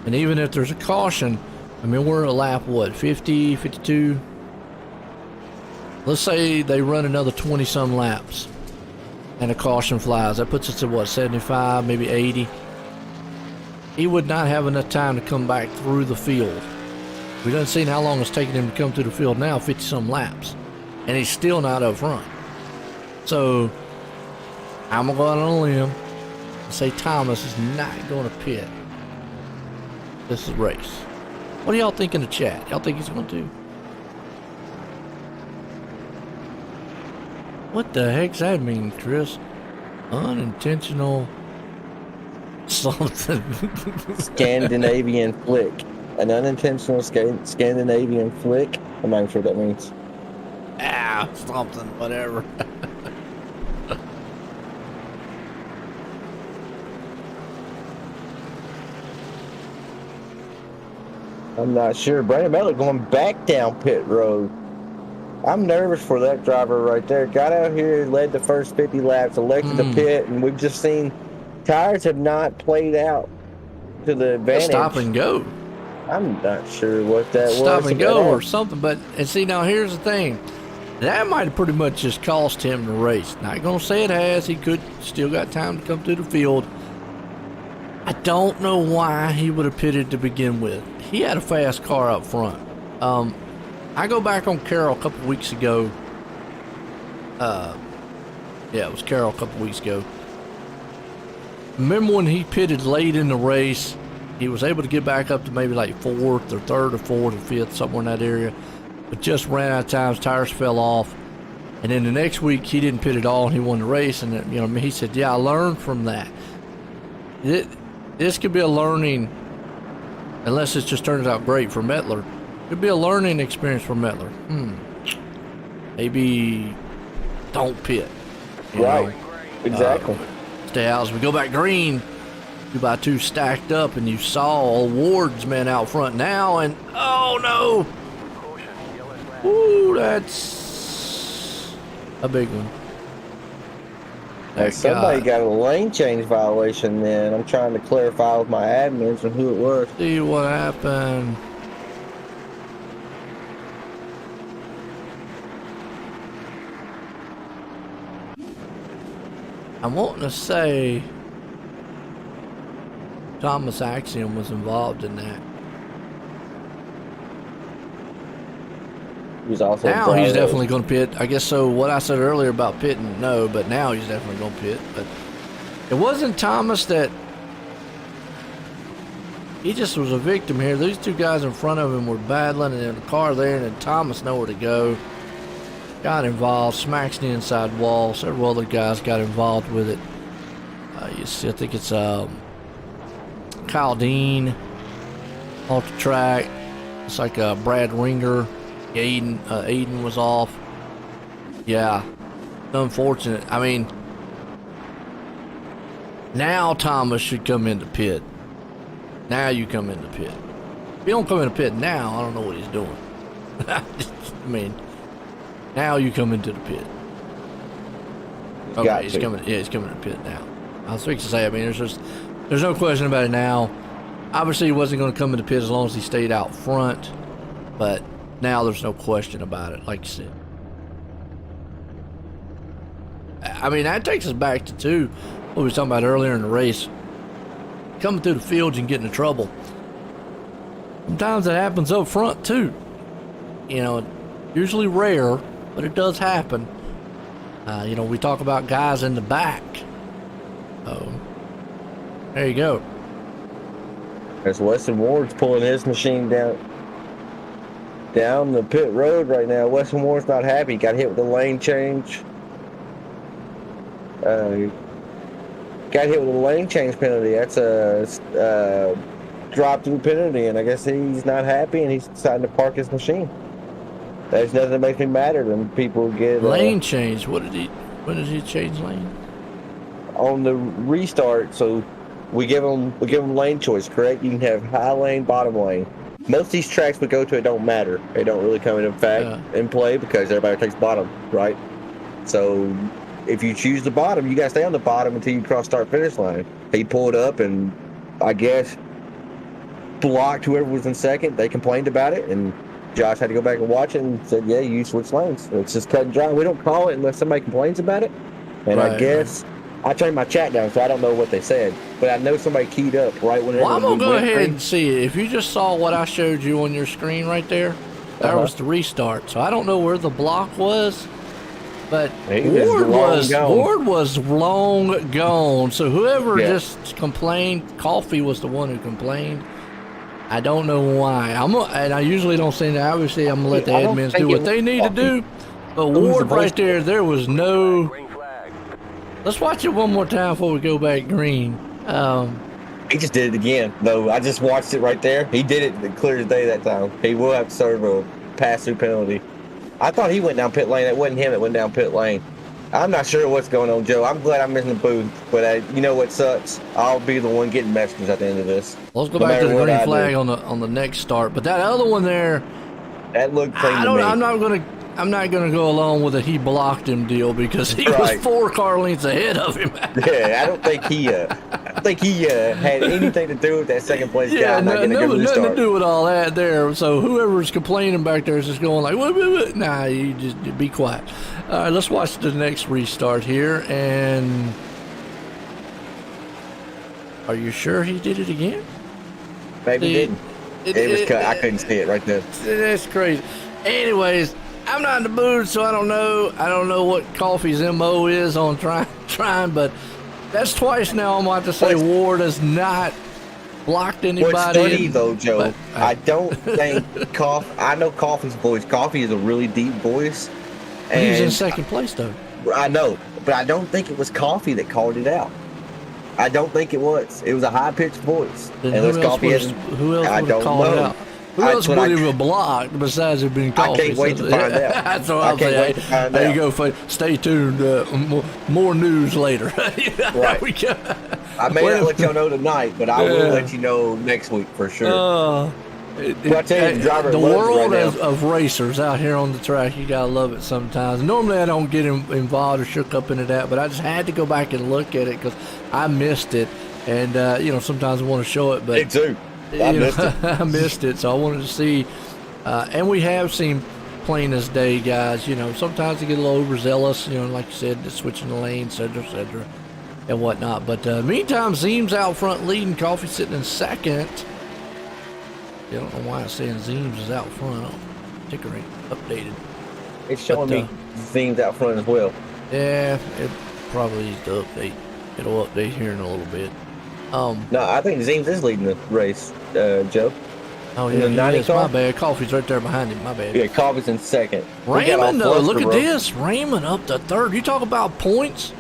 and even if there's a caution, I mean, we're a lap, 50, 52? Let's say they run another 20-some laps, and a caution flies. That puts us at, 75, maybe 80? He would not have enough time to come back through the field. We done seen how long it's taking him to come through the field now, 50-some laps. And he's still not up front. So, I'm going to go out on a limb and say Thomas is not going to pit this race. What do y'all think in the chat? Y'all think he's going to? What the heck's that mean, Chris? Unintentional Something. Scandinavian flick. An unintentional Scandinavian flick. I'm not even sure what that means. Something, whatever. I'm not sure. Brandon Metler going back down pit road. I'm nervous for that driver right there. Got out here, led the first 50 laps, elected to pit, and we've just seen tires have not played out to the advantage. Stop and go. I'm not sure what that was. Stop and go or something. But, and see, now here's the thing. That might have pretty much just cost him the race. Not going to say it has. He could still got time to come through the field. I don't know why he would have pitted to begin with. He had a fast car up front. I go back on Carroll a couple weeks ago. Yeah, it was Carroll a couple weeks ago. Remember when he pitted late in the race? He was able to get back up to maybe like fourth or third or fourth or fifth, somewhere in that area. But just ran out of time, his tires fell off. And then the next week, he didn't pit at all, and he won the race. And, you know, he said, yeah, I learned from that. This could be a learning, unless it just turns out great for Metler. It could be a learning experience for Metler. Maybe don't pit. Right. Exactly. Stay out. As we go back green, 2x2 stacked up, and you saw Ward's man out front now, and oh no! Ooh, that's a big one. Hey, somebody got a lane change violation then. I'm trying to clarify with my admins on who it was. See what happened. I'm wanting to say Thomas Axiom was involved in that. He was also now he's definitely going to pit. I guess so. What I said earlier about pitting, no, but now he's definitely going to pit. But it wasn't Thomas that. He just was a victim here. These two guys in front of him were battling, and then the car there, and then Thomas nowhere to go. Got involved, smacks the inside wall. Several other guys got involved with it. You see, I think it's Kyle Dean off the track. It's like Brad Ringer. Aiden was off. Yeah, unfortunate. I mean, now Thomas should come into pit. Now you come into pit. If you don't come into pit now, I don't know what he's doing. I mean, now you come into the pit. Okay, he's coming. Yeah, he's coming to the pit now. I was fixing to say. I mean, there's no question about it now. Obviously, he wasn't going to come into pit as long as he stayed out front, but now there's no question about it, like you said. I mean, that takes us back to, too, what we were talking about earlier in the race. Coming through the field and getting in trouble. Sometimes it happens up front, too. You know, usually rare, but it does happen. You know, we talk about guys in the back. There you go. As Weston Ward's pulling his machine down the pit road right now. Weston Ward's not happy. Got hit with the lane change. Got hit with a lane change penalty. That's a drop through penalty, and I guess he's not happy, and he's deciding to park his machine. There's nothing that makes me madder than people get lane change. When did he change lane? On the restart. So we give them lane choice, correct? You can have high lane, bottom lane. Most of these tracks we go to, it don't matter. They don't really come in play because everybody takes bottom, right? So if you choose the bottom, you got to stay on the bottom until you cross start finish line. He pulled up and I guess blocked whoever was in second. They complained about it, and Josh had to go back and watch it and said, yeah, you switch lanes. It's just cut and dry. We don't call it unless somebody complains about it. And I guess I turned my chat down, so I don't know what they said. But I know somebody keyed up right whenever. Well, I'm going to go ahead and see it. If you just saw what I showed you on your screen right there, that was the restart. So I don't know where the block was, but Ward was long gone. So whoever just complained, Coffee was the one who complained. I don't know why. And I usually don't say that. Obviously, I'm going to let the admins do what they need to do. But Ward right there was no... Let's watch it one more time before we go back green. He just did it again. No, I just watched it right there. He did it clear as day that time. He will have to serve a pass-through penalty. I thought he went down pit lane. It wasn't him that went down pit lane. I'm not sure what's going on, Joe. I'm glad I'm in the booth, but you know what sucks? I'll be the one getting messages at the end of this. Let's go back to the green flag on the next start. But that other one there, that looked clean to me. I'm not gonna go along with a he blocked him deal because he was 4 car lengths ahead of him. Yeah, I don't think he had anything to do with that second place guy not getting a good restart. Nothing to do with all that there. So whoever's complaining back there is just going like, what? Nah, you just be quiet. All right, let's watch the next restart here. And are you sure he did it again? Maybe he didn't. It was cut. I couldn't see it right there. That's crazy. Anyways, I'm not in the mood, so I don't know. I don't know what Coffee's MO is on trying, but that's twice now I'm about to say Ward has not blocked anybody. What's funny though, Joe, but I don't think I know Coffee's voice. Coffee is a really deep voice. And he's in second place though. I know, but I don't think it was Coffee that called it out. I don't think it was. It was a high-pitched voice. Then who else would have called it out? Who else would have blocked besides it being Coffee? I can't wait to find out. That's what I'm saying. There you go. Stay tuned. More news later. Right. I may not let y'all know tonight, but I will let you know next week for sure. The world of racers out here on the track, you gotta love it sometimes. Normally I don't get involved or shook up into that, but I just had to go back and look at it because I missed it. And sometimes I want to show it, but me too. I missed it, so I wanted to see. And we have seen plain as day guys. Sometimes they get a little overzealous. Like you said, switching the lanes, etc., and whatnot. But meantime, Zeem's out front leading. Coffee sitting in second. I don't know why it's saying Zeems is out front. Ticker ain't updated. It's showing me Zeems out front as well. Yeah, it probably needs to update. It'll update here in a little bit. No, I think Zeems is leading the race, Joe. Oh, yeah, he is. My bad. Coffee's right there behind him. My bad. Yeah, Coffee's in second. Raymond, though, look at this. Raymond up to third. You talk about points?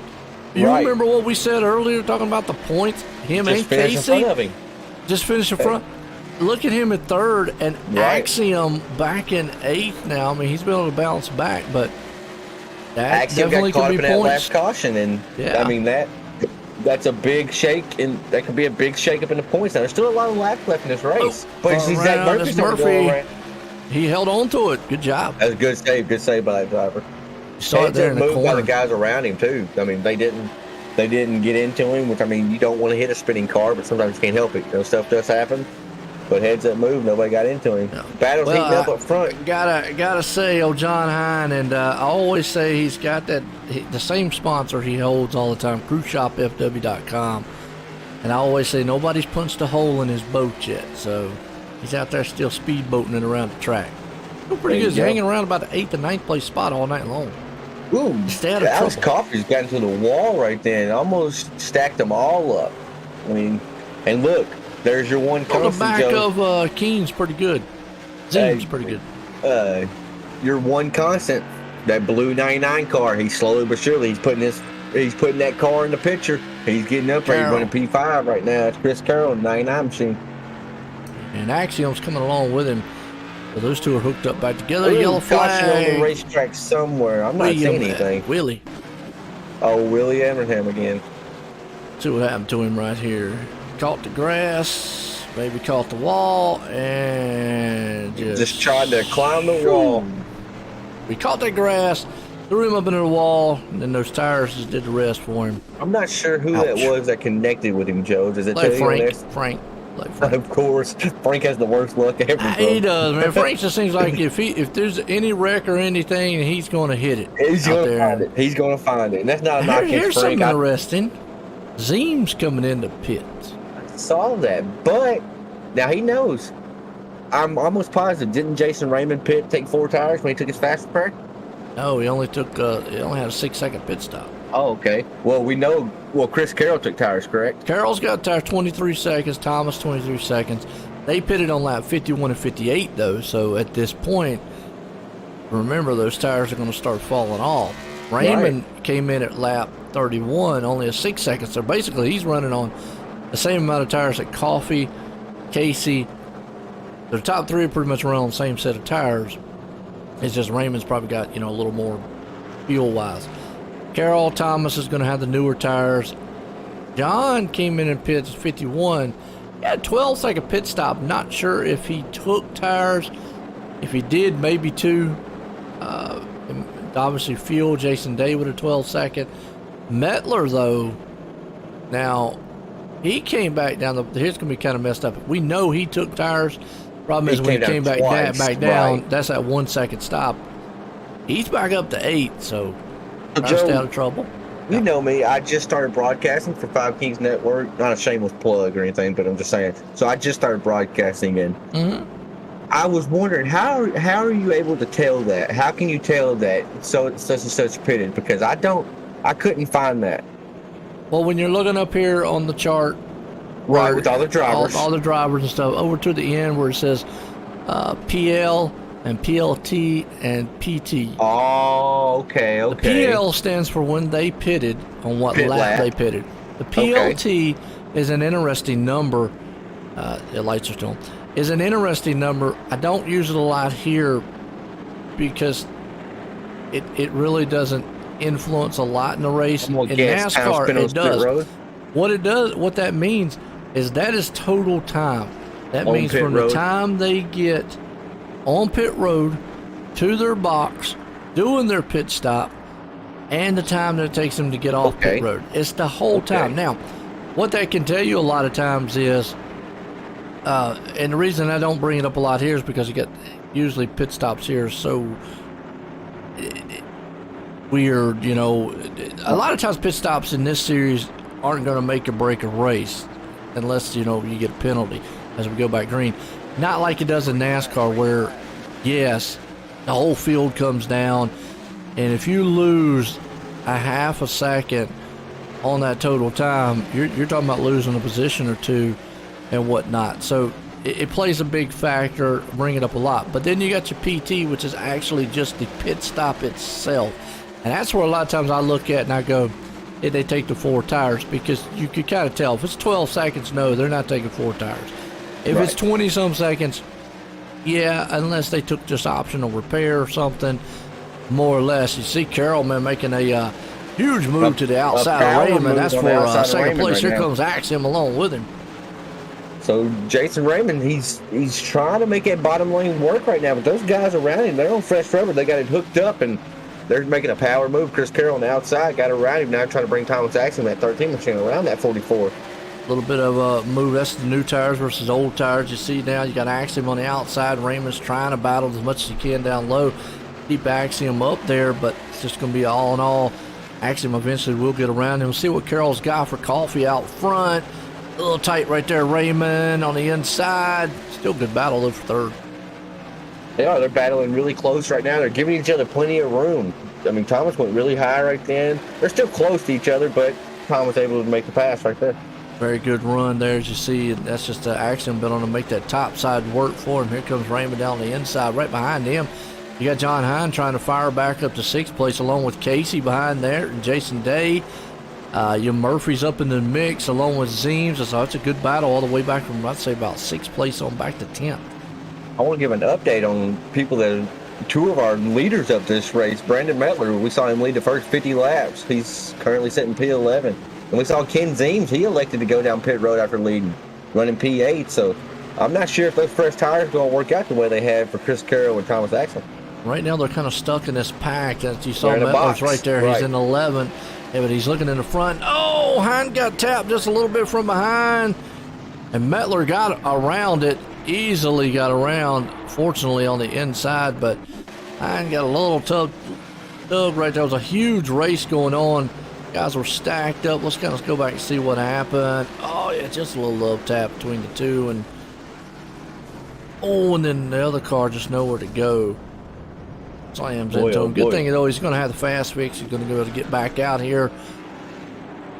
You remember what we said earlier, talking about the points? Him and Casey? Just finished in front. Look at him at third, and Axiom back in 8th now. I mean, he's been able to bounce back, but that Axiom definitely got caught could up be in points. that last caution, and I mean that's a big shake, and that could be a big shake up in the points. Now, there's still a lot of laps left in this race, but Zach Murphy, he held on to it. Good job. That's a good save by that driver. Saw it there in the corner. By the guys around him too. I mean, they didn't get into him, which I mean, you don't want to hit a spinning car, but sometimes you can't help it. Stuff does happen. But heads up move, nobody got into him. No. Battle's heating up front. Gotta say, John Hine, and I always say he's got the same sponsor he holds all the time, cruiseshopfw.com. And I always say nobody's punched a hole in his boat yet, so he's out there still speedboating it around the track. Doing pretty good. He's hanging around about the 8th and 9th place spot all night long. Ooh, Alex Coffey's gotten to the wall right there and almost stacked them all up. I mean, and look. There's your one constant, the back Joe. Of Keen's pretty good. Zeem's pretty good. Your one constant, that blue 99 car. He's slowly but surely he's putting that car in the picture. He's getting up there. He's running P5 right now. It's Chris Carroll, 99 machine. And Axiom's coming along with him. So those two are hooked up back together. Yellow flag on the racetrack somewhere. I'm not seeing anything. Willie. Oh, Willie Abraham again. See what happened to him right here. Caught the grass, maybe caught the wall, and just tried to climb the wall. We caught that grass, threw him up into the wall, and then those tires just did the rest for him. I'm not sure who that was that connected with him, Joe. Does it tell you Frank. Of course, Frank has the worst luck ever. He does, man. Frank just seems like if there's any wreck or anything, he's going to hit it. He's going to find it. He's going to find it. And that's not a knock against Frank. Here's something interesting. Zeem's coming into pits. Saw that, but now he knows. I'm almost positive. Didn't Jason Raymond take 4 tires when he took his fast break? No, he only had a 6-second pit stop. Oh, okay. Well, we know. Well, Chris Carroll took tires, correct? Carroll's got tires 23 seconds. Thomas 23 seconds. They pitted on lap 51 and 58 though. So at this point, remember those tires are going to start falling off. Raymond came in at lap 31, only a 6 seconds. So basically, he's running on the same amount of tires that Coffee, Casey, the top three are pretty much around the same set of tires. It's just Raymond's probably got, a little more fuel-wise. Carroll Thomas is going to have the newer tires. John came in pits 51. He had a 12-second pit stop. Not sure if he took tires. If he did, maybe 2. Obviously, fuel. Jason Day with a 12-second. Metler, though, now, he came back down. Here's going to be kind of messed up. We know he took tires. Problem is, when he came back down, right. That's that 1-second stop. He's back up to 8, so So, Joe, stay out Joe, of trouble. you know me. I just started broadcasting for Five Kings Network. Not a shameless plug or anything, but I'm just saying. So I just started broadcasting, and I was wondering how are you able to tell that? How can you tell that so such and such pitted? Because I couldn't find that. Well, when you're looking up here on the chart, Right, with all the drivers. all the drivers and stuff, over to the end where it says PL and PLT and PT. Oh, okay. The PL stands for when they pitted, on what Pit lap lap. they pitted. The PLT is an interesting number. The lights are still on. Is an interesting number. I don't use it a lot here because it really doesn't influence a lot in the race. In NASCAR, it does. What that means is that is total time. That On means pit from road. the time they get on pit road to their box, doing their pit stop, and the time that it takes them to get off pit road. It's the whole time. Now, what that can tell you a lot of times is, and the reason I don't bring it up a lot here is because you get usually pit stops here so weird, A lot of times pit stops in this series aren't going to make or break a race unless, you get a penalty as we go back green. Not like it does in NASCAR where, yes, the whole field comes down, and if you lose a half a second on that total time, you're talking about losing a position or two and whatnot. So it plays a big factor, bring it up a lot. But then you got your PT, which is actually just the pit stop itself. And that's where a lot of times I look at and I go, did they take the 4 tires? Because you could kind of tell. If it's 12 seconds, no, they're not taking 4 tires. If it's 20-some seconds, yeah, unless they took just optional repair or something, more or less. You see Carroll, man, making a huge move to the outside of Raymond. That's for second place. Here comes Axiom along with him. So Jason Raymond, he's trying to make that bottom lane work right now, but those guys around him, they're on fresh rubber. They got it hooked up, and they're making a power move. Chris Carroll on the outside got around him now, trying to bring Thomas Axiom, that 13 machine, around that 44. A little bit of a move. That's the new tires versus old tires. You see now you got Axiom on the outside. Raymond's trying to battle as much as he can down low. Keep Axiom up there, but it's just going to be all in all. Axiom eventually will get around him. We'll see what Carroll's got for Coffee out front. A little tight right there. Raymond on the inside. Still good battle though for third. They're battling really close right now. They're giving each other plenty of room. I mean, Thomas went really high right then. They're still close to each other, but Thomas able to make the pass right there. Very good run there, as you see. That's just an Axiom been on to make that top side work for him. Here comes Raymond down the inside. Right behind him, you got John Hine trying to fire back up to 6th place, along with Casey behind there, and Jason Day. Your Murphy's up in the mix, along with Zeems. So it's a good battle all the way back from, I'd say, about 6th place on back to 10th. I want to give an update on people that are 2 of our leaders of this race. Brandon Metler, we saw him lead the first 50 laps. He's currently sitting P11. And we saw Ken Zeems, he elected to go down pit road after leading, running P8. So I'm not sure if those fresh tires are going to work out the way they have for Chris Carroll and Thomas Axiom. Right now they're kind of stuck in this pack. As you saw, They're in a Metler's box. right there. Right. He's in 11. Yeah, but he's looking in the front. Oh, Hine got tapped just a little bit from behind. And Metler got around it, easily got around, fortunately, on the inside. But Hine got a little tug right there. It was a huge race going on. Guys were stacked up. Let's kind of go back and see what happened. Oh, yeah, just a little love tap between the two. And then the other car just nowhere to go. Slams into him. Good thing, though, he's going to have the fast fix. He's going to be able to get back out here.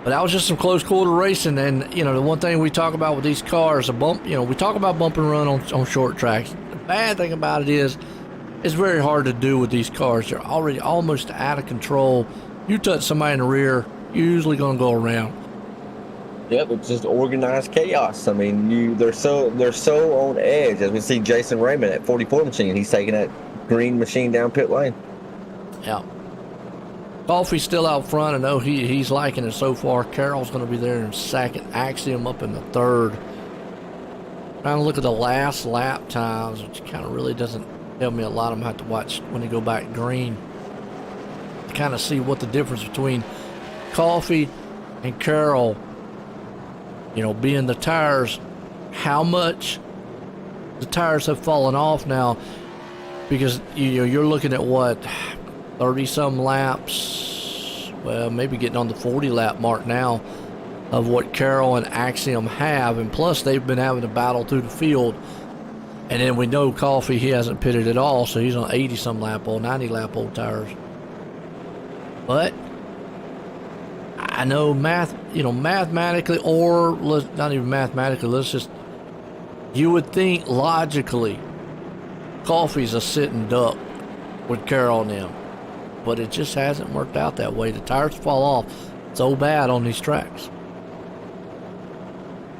But that was just some close quarter racing. And, the one thing we talk about with these cars, we talk about bump and run on short tracks. The bad thing about it is it's very hard to do with these cars. They're already almost out of control. You touch somebody in the rear, you're usually going to go around. Yep, it's just organized chaos. I mean, they're so on edge. As we see Jason Raymond at 44 machine, he's taking that green machine down pit lane. Yeah. Coffey's still out front. I know he's liking it so far. Carroll's going to be there in second. Axiom up in the third. Trying to look at the last lap times, which kind of really doesn't tell me a lot. I'm going to have to watch when they go back green to kind of see what the difference between Coffey and Carroll, being the tires, how much the tires have fallen off now, because you're looking at what, 30-some laps, well, maybe getting on the 40-lap mark now of what Carroll and Axiom have, and plus they've been having to battle through the field. And then we know Coffey, he hasn't pitted at all, so he's on 80-some lap old, 90-lap-old tires. But I know mathematically, or not even mathematically, you would think logically Coffey's a sitting duck with Carroll and them. But it just hasn't worked out that way. The tires fall off so bad on these tracks.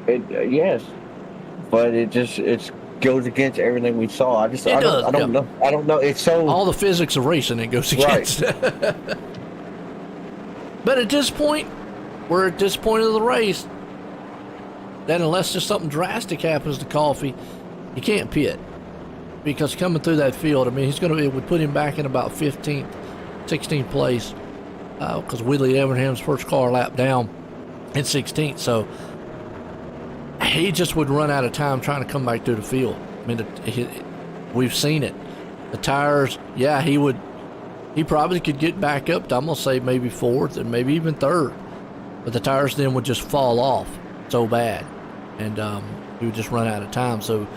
Yes, but it goes against everything we saw. I don't know. I don't know. It's so all the physics of racing it goes against. Right. But at this point, we're at this point of the race. Then unless there's something drastic happens to Coffey, you can't pit, because coming through that field, I mean, it would put him back in about 15th, 16th place, because Willie Evernham's first car lap down in 16th, so he just would run out of time trying to come back through the field. I mean, we've seen it. The tires, yeah, he probably could get back up to, I'm going to say, maybe fourth and maybe even third, but the tires then would just fall off so bad, and he would just run out of time. So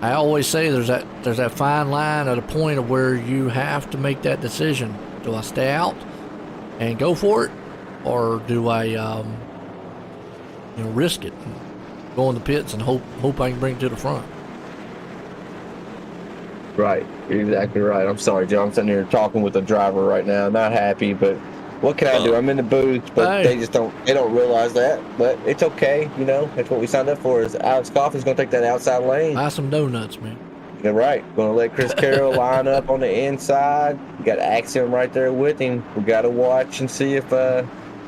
I always say there's that fine line at a point of where you have to make that decision. Do I stay out and go for it, or do I risk it, go in the pits and hope I can bring it to the front? Right, you're exactly right. I'm sorry, Joe. I'm sitting here talking with the driver right now. Not happy, but what can I do? I'm in the booth, but they don't realize that. But it's okay, That's what we signed up for. Is Alex Coffey's going to take that outside lane. Buy some donuts, man. You're right. Going to let Chris Carroll line up on the inside. You got Axiom right there with him. We got to watch and see if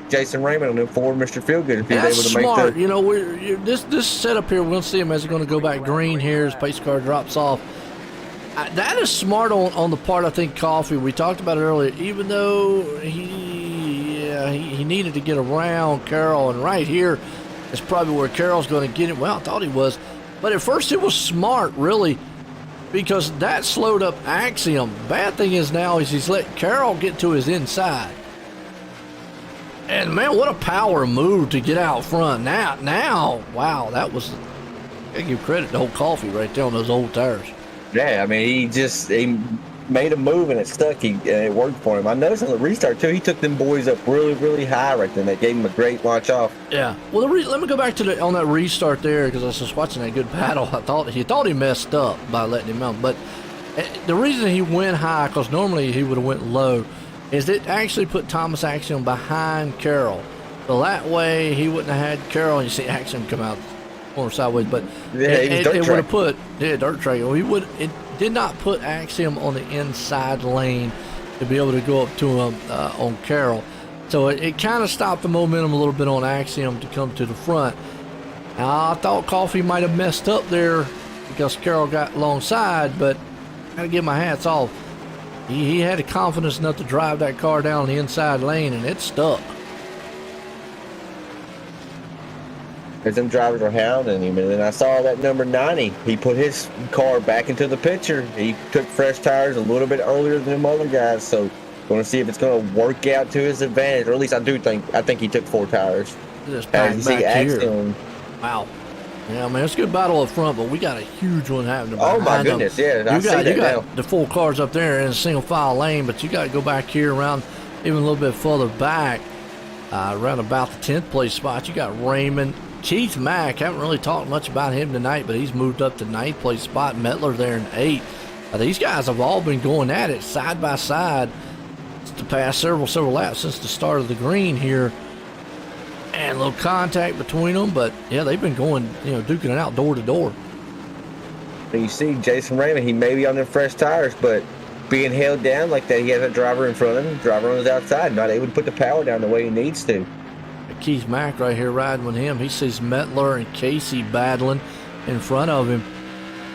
Jason Raymond on the Ford Mr. Feelgood, if he's able to smart. make that. This setup here, we're going to see him as he's going to go back green here as pace car drops off. That is smart on the part, I think, Coffey. We talked about it earlier. Even though he needed to get around Carroll, and right here is probably where Carroll's going to get it. Well, I thought he was. But at first it was smart, really, because that slowed up Axiom. Bad thing is now is he's let Carroll get to his inside. And, man, what a power move to get out front. Now, wow, that was – I give credit to old Coffey right there on those old tires. Yeah, I mean, he made a move and it stuck. It worked for him. I noticed on the restart, too, he took them boys up really, really high right then. That gave him a great launch off. Yeah. Well, let me go back to on that restart there, because I was just watching that good battle. I thought he messed up by letting him out. But the reason he went high, because normally he would have went low, is it actually put Thomas Axiom behind Carroll. So that way he wouldn't have had Carroll, and you see Axiom come out corner sideways, but it would have put dirt track. It did not put Axiom on the inside lane to be able to go up to him on Carroll. So it kind of stopped the momentum a little bit on Axiom to come to the front. Now, I thought Coffey might have messed up there because Carroll got alongside, but I got to give my hats off. He had the confidence enough to drive that car down the inside lane, and it stuck. Because them drivers are hounding him. And then I saw that number 90. He put his car back into the picture. He took fresh tires a little bit earlier than them other guys. So going to see if it's going to work out to his advantage. Or at least I think he took 4 tires. Just back here. Wow. Yeah, man, it's a good battle up front, but we got a huge one happening behind them. Oh, my goodness, yeah. You got the 4 cars up there in a single file lane, but you got to go back here around even a little bit further back, around about the 10th place spot. You got Raymond. Keith Mack, haven't really talked much about him tonight, but he's moved up to 9th place spot. Metler there in 8th. These guys have all been going at it side by side the past several laps since the start of the green here. And a little contact between them, but yeah, they've been going, duking it out door to door. And you see Jason Raymond, he may be on them fresh tires, but being held down like that, he has a driver in front of him, driver on his outside, not able to put the power down the way he needs to. Keith Mack right here riding with him. He sees Metler and Casey battling in front of him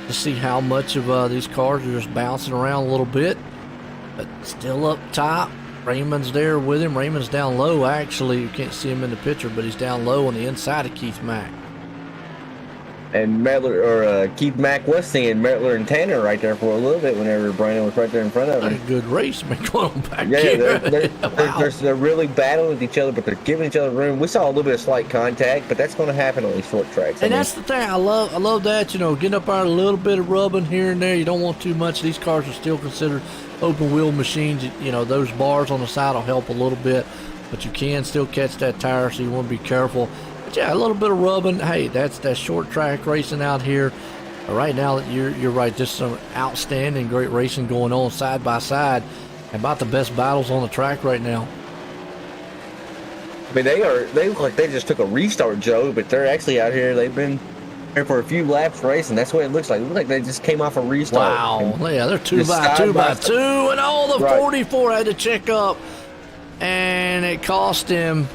to see how much of these cars are just bouncing around a little bit, but still up top. Raymond's there with him. Raymond's down low, actually. You can't see him in the picture, but he's down low on the inside of Keith Mack. And Keith Mack was seeing Metler and Tanner right there for a little bit whenever Brandon was right there in front of him. A good race man going on back here. Wow. They're really battling with each other, but they're giving each other room. We saw a little bit of slight contact, but that's going to happen on these short tracks. And that's the thing. I love that, getting up out a little bit of rubbing here and there. You don't want too much. These cars are still considered open wheel machines. Those bars on the side will help a little bit, but you can still catch that tire, so you want to be careful. But yeah, a little bit of rubbing. Hey, that's short track racing out here. Right now, you're right. Just some outstanding, great racing going on side by side. About the best battles on the track right now. I mean, they look like they just took a restart, Joe, but they're actually out here. They've been here for a few laps racing. That's what it looks like. It looks like they just came off a restart. Wow. Yeah, they're two by two, and all the 44 had to check up, and it cost him.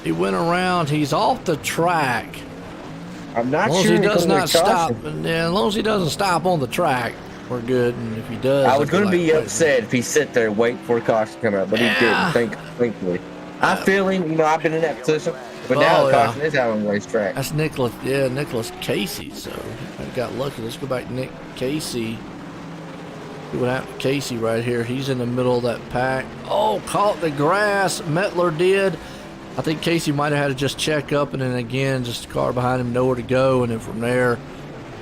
He went around. He's off the track. I'm not sure. As long as he does not stop, as long as he doesn't stop on the track, we're good. And if he does, I was going to be upset if he sit there and wait for a caution to come out, but he didn't. Thankfully, I feel him. I've been in that position, but now the caution is out on the racetrack. That's Nicholas Casey. So I got lucky. Let's go back to Nick Casey. We went out to Casey right here. He's in the middle of that pack. Oh, caught the grass. Metler did. I think Casey might have had to just check up, and then again, just the car behind him, nowhere to go, and then from there,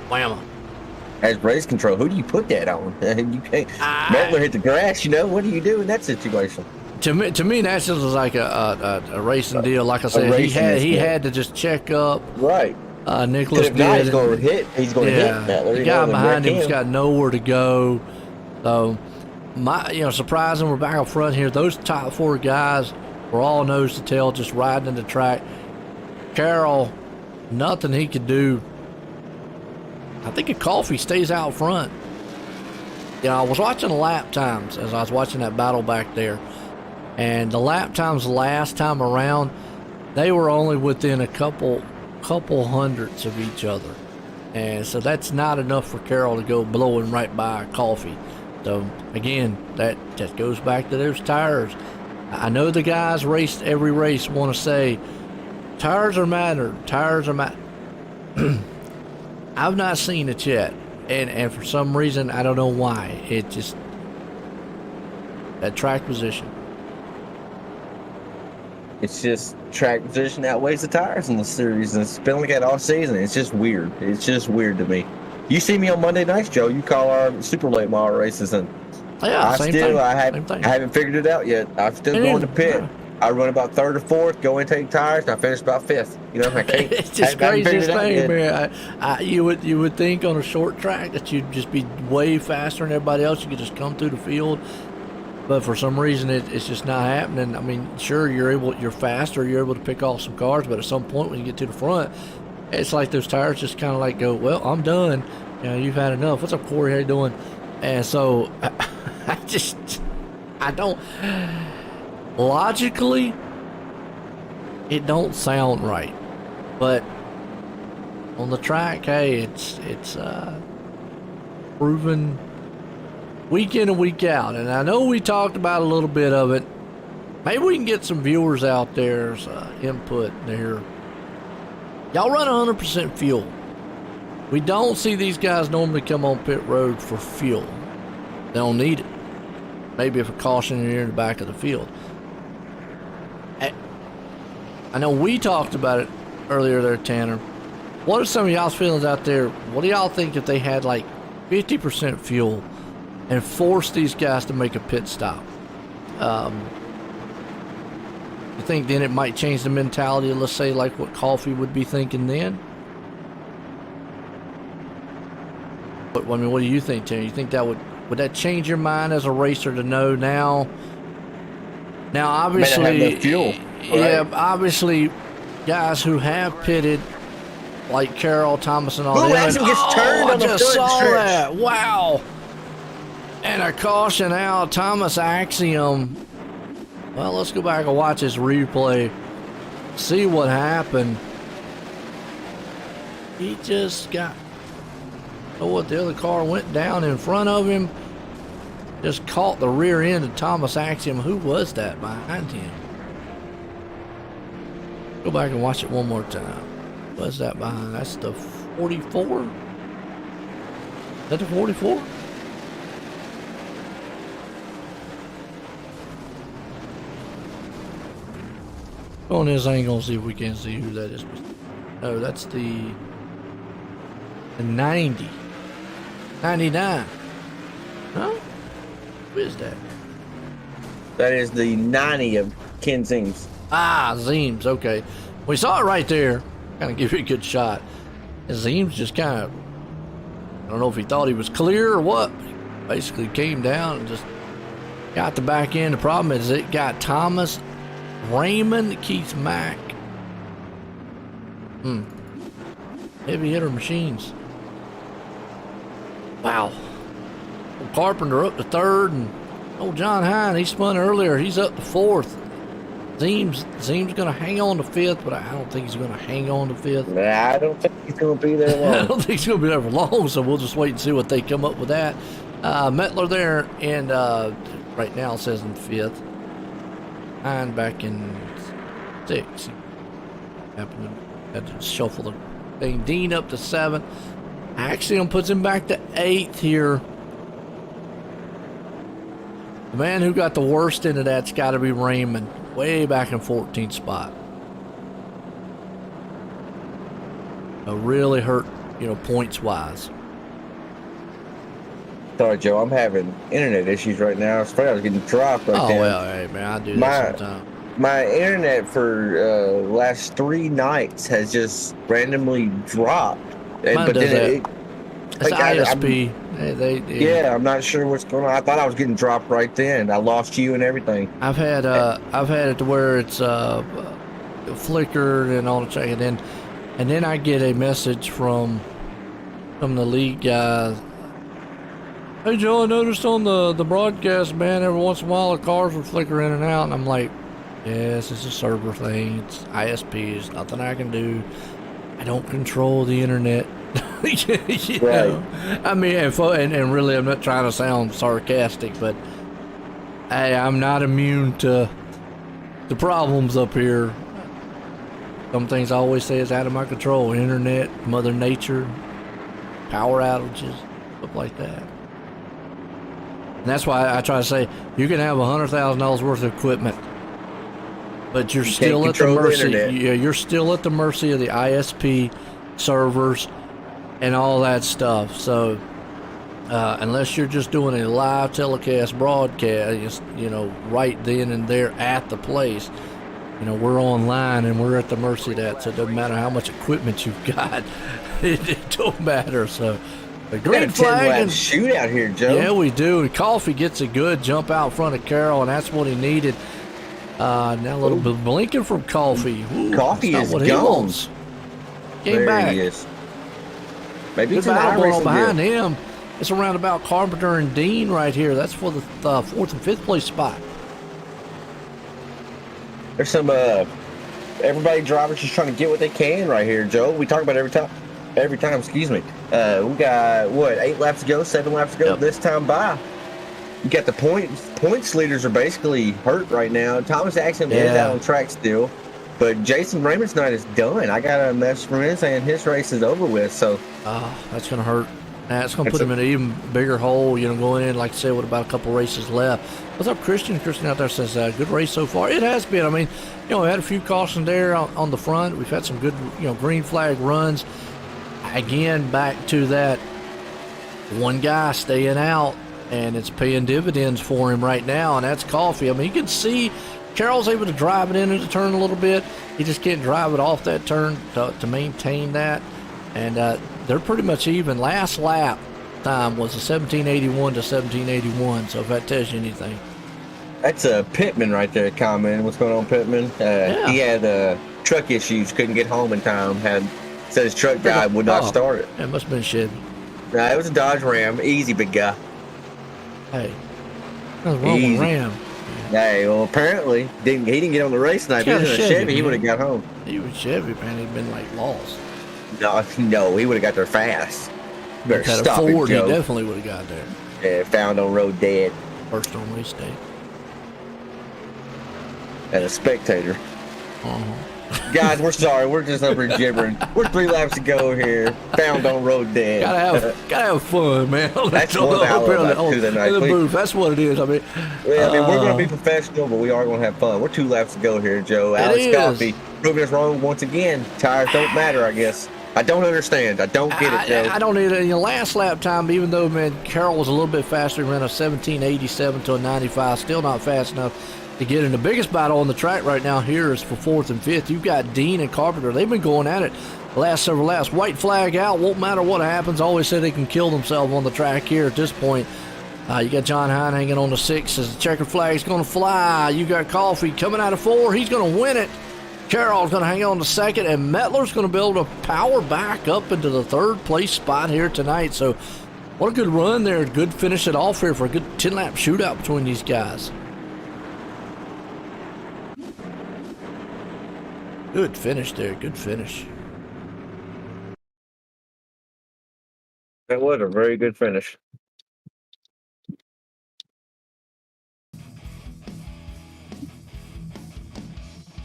whamma. As race control, who do you put that on? You can't. Metler hit the grass. What do you do in that situation? To me, that just was like a racing deal. Like I said, he had to just check up. Right. Nicholas did. He's going to hit. He's going to hit Metler. The guy behind him's got nowhere to go. So, surprising, we're back up front here. Those top four guys were all nose to tail, just riding in the track. Carroll, nothing he could do. I think a Coffee stays out front. I was watching the lap times as I was watching that battle back there. And the lap times last time around, they were only within a couple hundredths of each other. And so that's not enough for Carroll to go blowing right by Coffee. So, again, that just goes back to those tires. I know the guys raced every race want to say, tires are matter. I've not seen it yet. And for some reason, I don't know why. It just, that track position. It's just track position outweighs the tires in the series, and it's been like that all season. It's just weird. It's just weird to me. You see me on Monday nights, Joe. You call our super late model races, and I haven't figured it out yet. I'm still going to pit. I run about third or fourth, go and take tires, and I finish about fifth. I can't. It's just craziest thing, man. You would think on a short track that you'd just be way faster than everybody else. You could just come through the field, but for some reason it's just not happening. I mean, sure, you're faster, you're able to pick off some cars, but at some point when you get to the front, it's like those tires just kind of like go, well, I'm done. You've had enough. What's up, Corey? How you doing? And so I don't. Logically, it don't sound right, but on the track, hey, it's proven week in and week out. And I know we talked about a little bit of it. Maybe we can get some viewers out there's input there. Y'all run 100% fuel. We don't see these guys normally come on pit road for fuel. They don't need it. Maybe if a caution here in the back of the field. I know we talked about it earlier there, Tanner. What are some of y'all's feelings out there? What do y'all think if they had like 50% fuel and forced these guys to make a pit stop? You think then it might change the mentality of, let's say, like what Coffee would be thinking then? But I mean, what do you think, Tanner? You think that would that change your mind as a racer to know now? Now, obviously, fuel. Yeah, obviously, guys who have pitted, like Carroll, Thomas, and all Ooh, them. Axel gets turned I on the just front saw stretch. that. Wow. And a caution out, Thomas Axiom. Well, let's go back and watch this replay. See what happened. He just got... Oh, what, the other car went down in front of him. Just caught the rear end of Thomas Axiom. Who was that behind him? Go back and watch it one more time. What's that behind? That's the 44? Is that the 44? Go on this angle and see if we can see who that is. Oh, that's the 90. 99. Huh? Who is that? That is the 90 of Ken Zings. Ah, Zeems. Okay. We saw it right there. Kind of give you a good shot. And Zeems just kind of, I don't know if he thought he was clear or what. But he basically came down and just got the back end. The problem is it got Thomas, Raymond, Keith Mack. Heavy hitter machines. Wow. Old Carpenter up to third, and old John Hine, he spun earlier. He's up to fourth. Zeems going to hang on to fifth, but I don't think he's going to hang on to fifth. Nah, I don't think he's going to be there long. I don't think he's going to be there for long, so we'll just wait and see what they come up with that. Metler there, and right now it says in fifth. Hine back in sixth. Happened to had to shuffle the thing. Dean up to seventh. Axiom puts him back to eighth here. The man who got the worst into that's got to be Raymond, way back in 14th spot. Really hurt, points wise. Sorry, Joe. I'm having internet issues right now. I was afraid I was getting dropped right there. Well, hey man, I do that sometimes. My internet for last 3 nights has just randomly dropped. Mine does that. It's ISP. Yeah, I'm not sure what's going on. I thought I was getting dropped right then. I lost you and everything. I've had it to where it's flickered and all the check, and then I get a message from the league guys. Hey Joe, I noticed on the broadcast, man, every once in a while the cars would flicker in and out, and I'm like, yes, it's a server thing. It's ISP. There's nothing I can do. I don't control the internet. You know? I mean, and really, I'm not trying to sound sarcastic, but hey, I'm not immune to the problems up here. Some things I always say is out of my control. Internet, Mother Nature, power outages, stuff like that. And that's why I try to say you can have $100,000 worth of equipment, but you're still at the mercy. You're still at the mercy of the ISP servers and all that stuff. So unless you're just doing a live telecast broadcast, right then and there at the place, we're online and we're at the mercy of that. So it doesn't matter how much equipment you've got, it don't matter. So the green flag and shootout here, Joe. Yeah, we do. And Coffee gets a good jump out front of Carroll, and that's what he needed. Now a little bit blinking from Coffee. Ooh, Coffee is gone. Came back. He is. Maybe good it's an battle going on iRacing behind deal. him. It's around about Carpenter and Dean right here. That's for the 4th and 5th place spot. There's some everybody drivers just trying to get what they can right here, Joe. We talk about it every time. Excuse me. We got 8 laps to go, 7 laps to go. Yep. This time by. You got the points leaders are basically hurt right now. Thomas Axiom is out on track still, but Jason Raymond's night is done. I got a message from him saying his race is over with. So that's gonna hurt. That's gonna put him in an even bigger hole. Going in, like I said, with about a couple races left. What's up, Christian? Christian out there says, good race so far. It has been. I mean, we had a few cautions there on the front. We've had some good, green flag runs. Again, back to that one guy staying out, and it's paying dividends for him right now, and that's Coffee. I mean, you can see Carroll's able to drive it into the turn a little bit. He just can't drive it off that turn to maintain that. And they're pretty much even. Last lap time was a 1781 to 1781, so if that tells you anything. That's Pittman right there commenting. What's going on, Pittman? He had truck issues, couldn't get home in time. Said his truck died, would not start it. It must have been Chevy. Nah, it was a Dodge Ram. Easy, big guy. Hey, what's wrong with Ram? Hey, well, apparently he didn't get on the race tonight. If he was in a Chevy, he would have got home. He was Chevy, man. He'd been like lost. No, he would have got there fast. Better Had stop a Ford, it, Joe. he definitely would have got there. Yeah, found on road dead. First on race day. And a spectator. Uh-huh. Guys, we're sorry. We're just over gibbering. We're 3 laps to go here. Found on road dead. Gotta have fun, man. That's what I love about Tuesday night. The booth. That's what it is. I mean, we're going to be professional, but we are going to have fun. We're 2 laps to go here, Joe. Alex Coffey proving us wrong once again. Tires don't matter, I guess. I don't understand. I don't get it, Joe. I don't either. In the last lap time, even though, man, Carroll was a little bit faster, ran a 17.87 to a 95, still not fast enough to get in. The biggest battle on the track right now here is for 4th and 5th. You've got Dean and Carpenter. They've been going at it the last several laps. White flag out. Won't matter what happens. Always said they can kill themselves on the track here at this point. You got John Hine hanging on the 6 as the checkered flag's going to fly. You got Coffey coming out of 4. He's going to win it. Carroll's going to hang on to 2nd, and Metler's going to be able to power back up into the 3rd place spot here tonight. So what a good run there. Good finish it off here for a good 10-lap shootout between these guys. Good finish there. Good finish. That was a very good finish.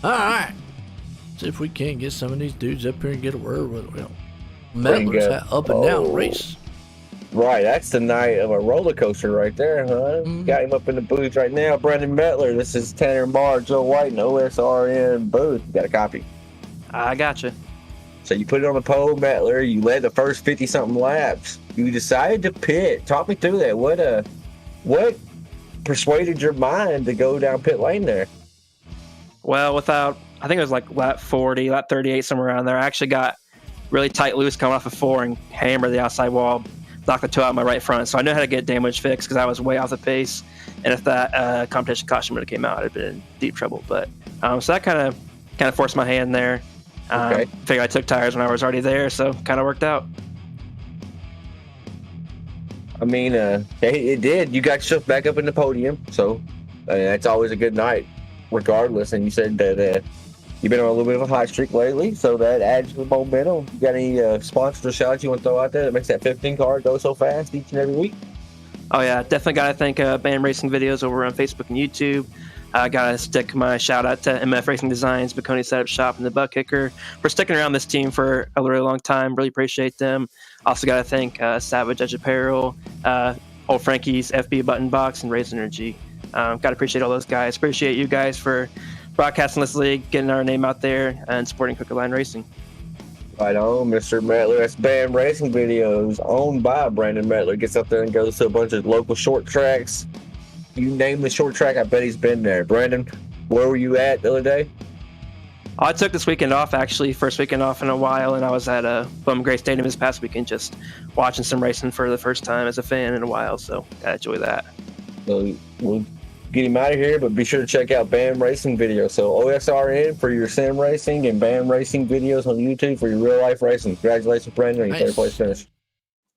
All right. See if we can't get some of these dudes up here and get a word with them. Metler's up and down race. Right, that's the night of a roller coaster right there, huh? Got him up in the booth right now. Brendan Metler. This is Tanner Marr, Joe White, and OSRN booth. You got a copy. I got you. So you put it on the pole, Metler. You led the first 50-something laps. You decided to pit. Talk me through that. What persuaded your mind to go down pit lane there? Well, I think it was like lap 40, lap 38, somewhere around there. I actually got really tight loose coming off of 4 and hammered the outside wall. Knocked the toe out of my right front, so I knew how to get damage fixed because I was way off the pace. And if that competition caution would have came out, I'd have been in deep trouble. But so that kind of forced my hand there. Okay. Figured I took tires when I was already there, so kind of worked out. I mean, it did. You got yourself back up in the podium, so that's always a good night, regardless. And you said that you've been on a little bit of a hot streak lately, so that adds to the momentum. You got any sponsors or shout-outs you want to throw out there that makes that 15 car go so fast each and every week? Oh, yeah. Definitely got to thank BAM Racing Videos over on Facebook and YouTube. I got to stick my shout-out to MF Racing Designs, Baconi Setup Shop, and the Butt Kicker for sticking around this team for a really long time. Really appreciate them. Also got to thank Savage Edge Apparel, Old Frankie's FB Button Box, and Race Energy. Got to appreciate all those guys. Appreciate you guys for broadcasting this league, getting our name out there, and supporting Crooked Line Racing. Right on, Mr. Metler. That's BAM Racing Videos, owned by Brandon Metler. Gets up there and goes to a bunch of local short tracks. You name the short track, I bet he's been there. Brandon, where were you at the other day? I took this weekend off, actually, first weekend off in a while, and I was at Bowman Gray Stadium this past weekend just watching some racing for the first time as a fan in a while, so I enjoy that. So we'll get him out of here, but be sure to check out BAM Racing Videos. So OSRN for your sim racing and BAM Racing Videos on YouTube for your real life racing. Congratulations, Brandon, on your third place finish.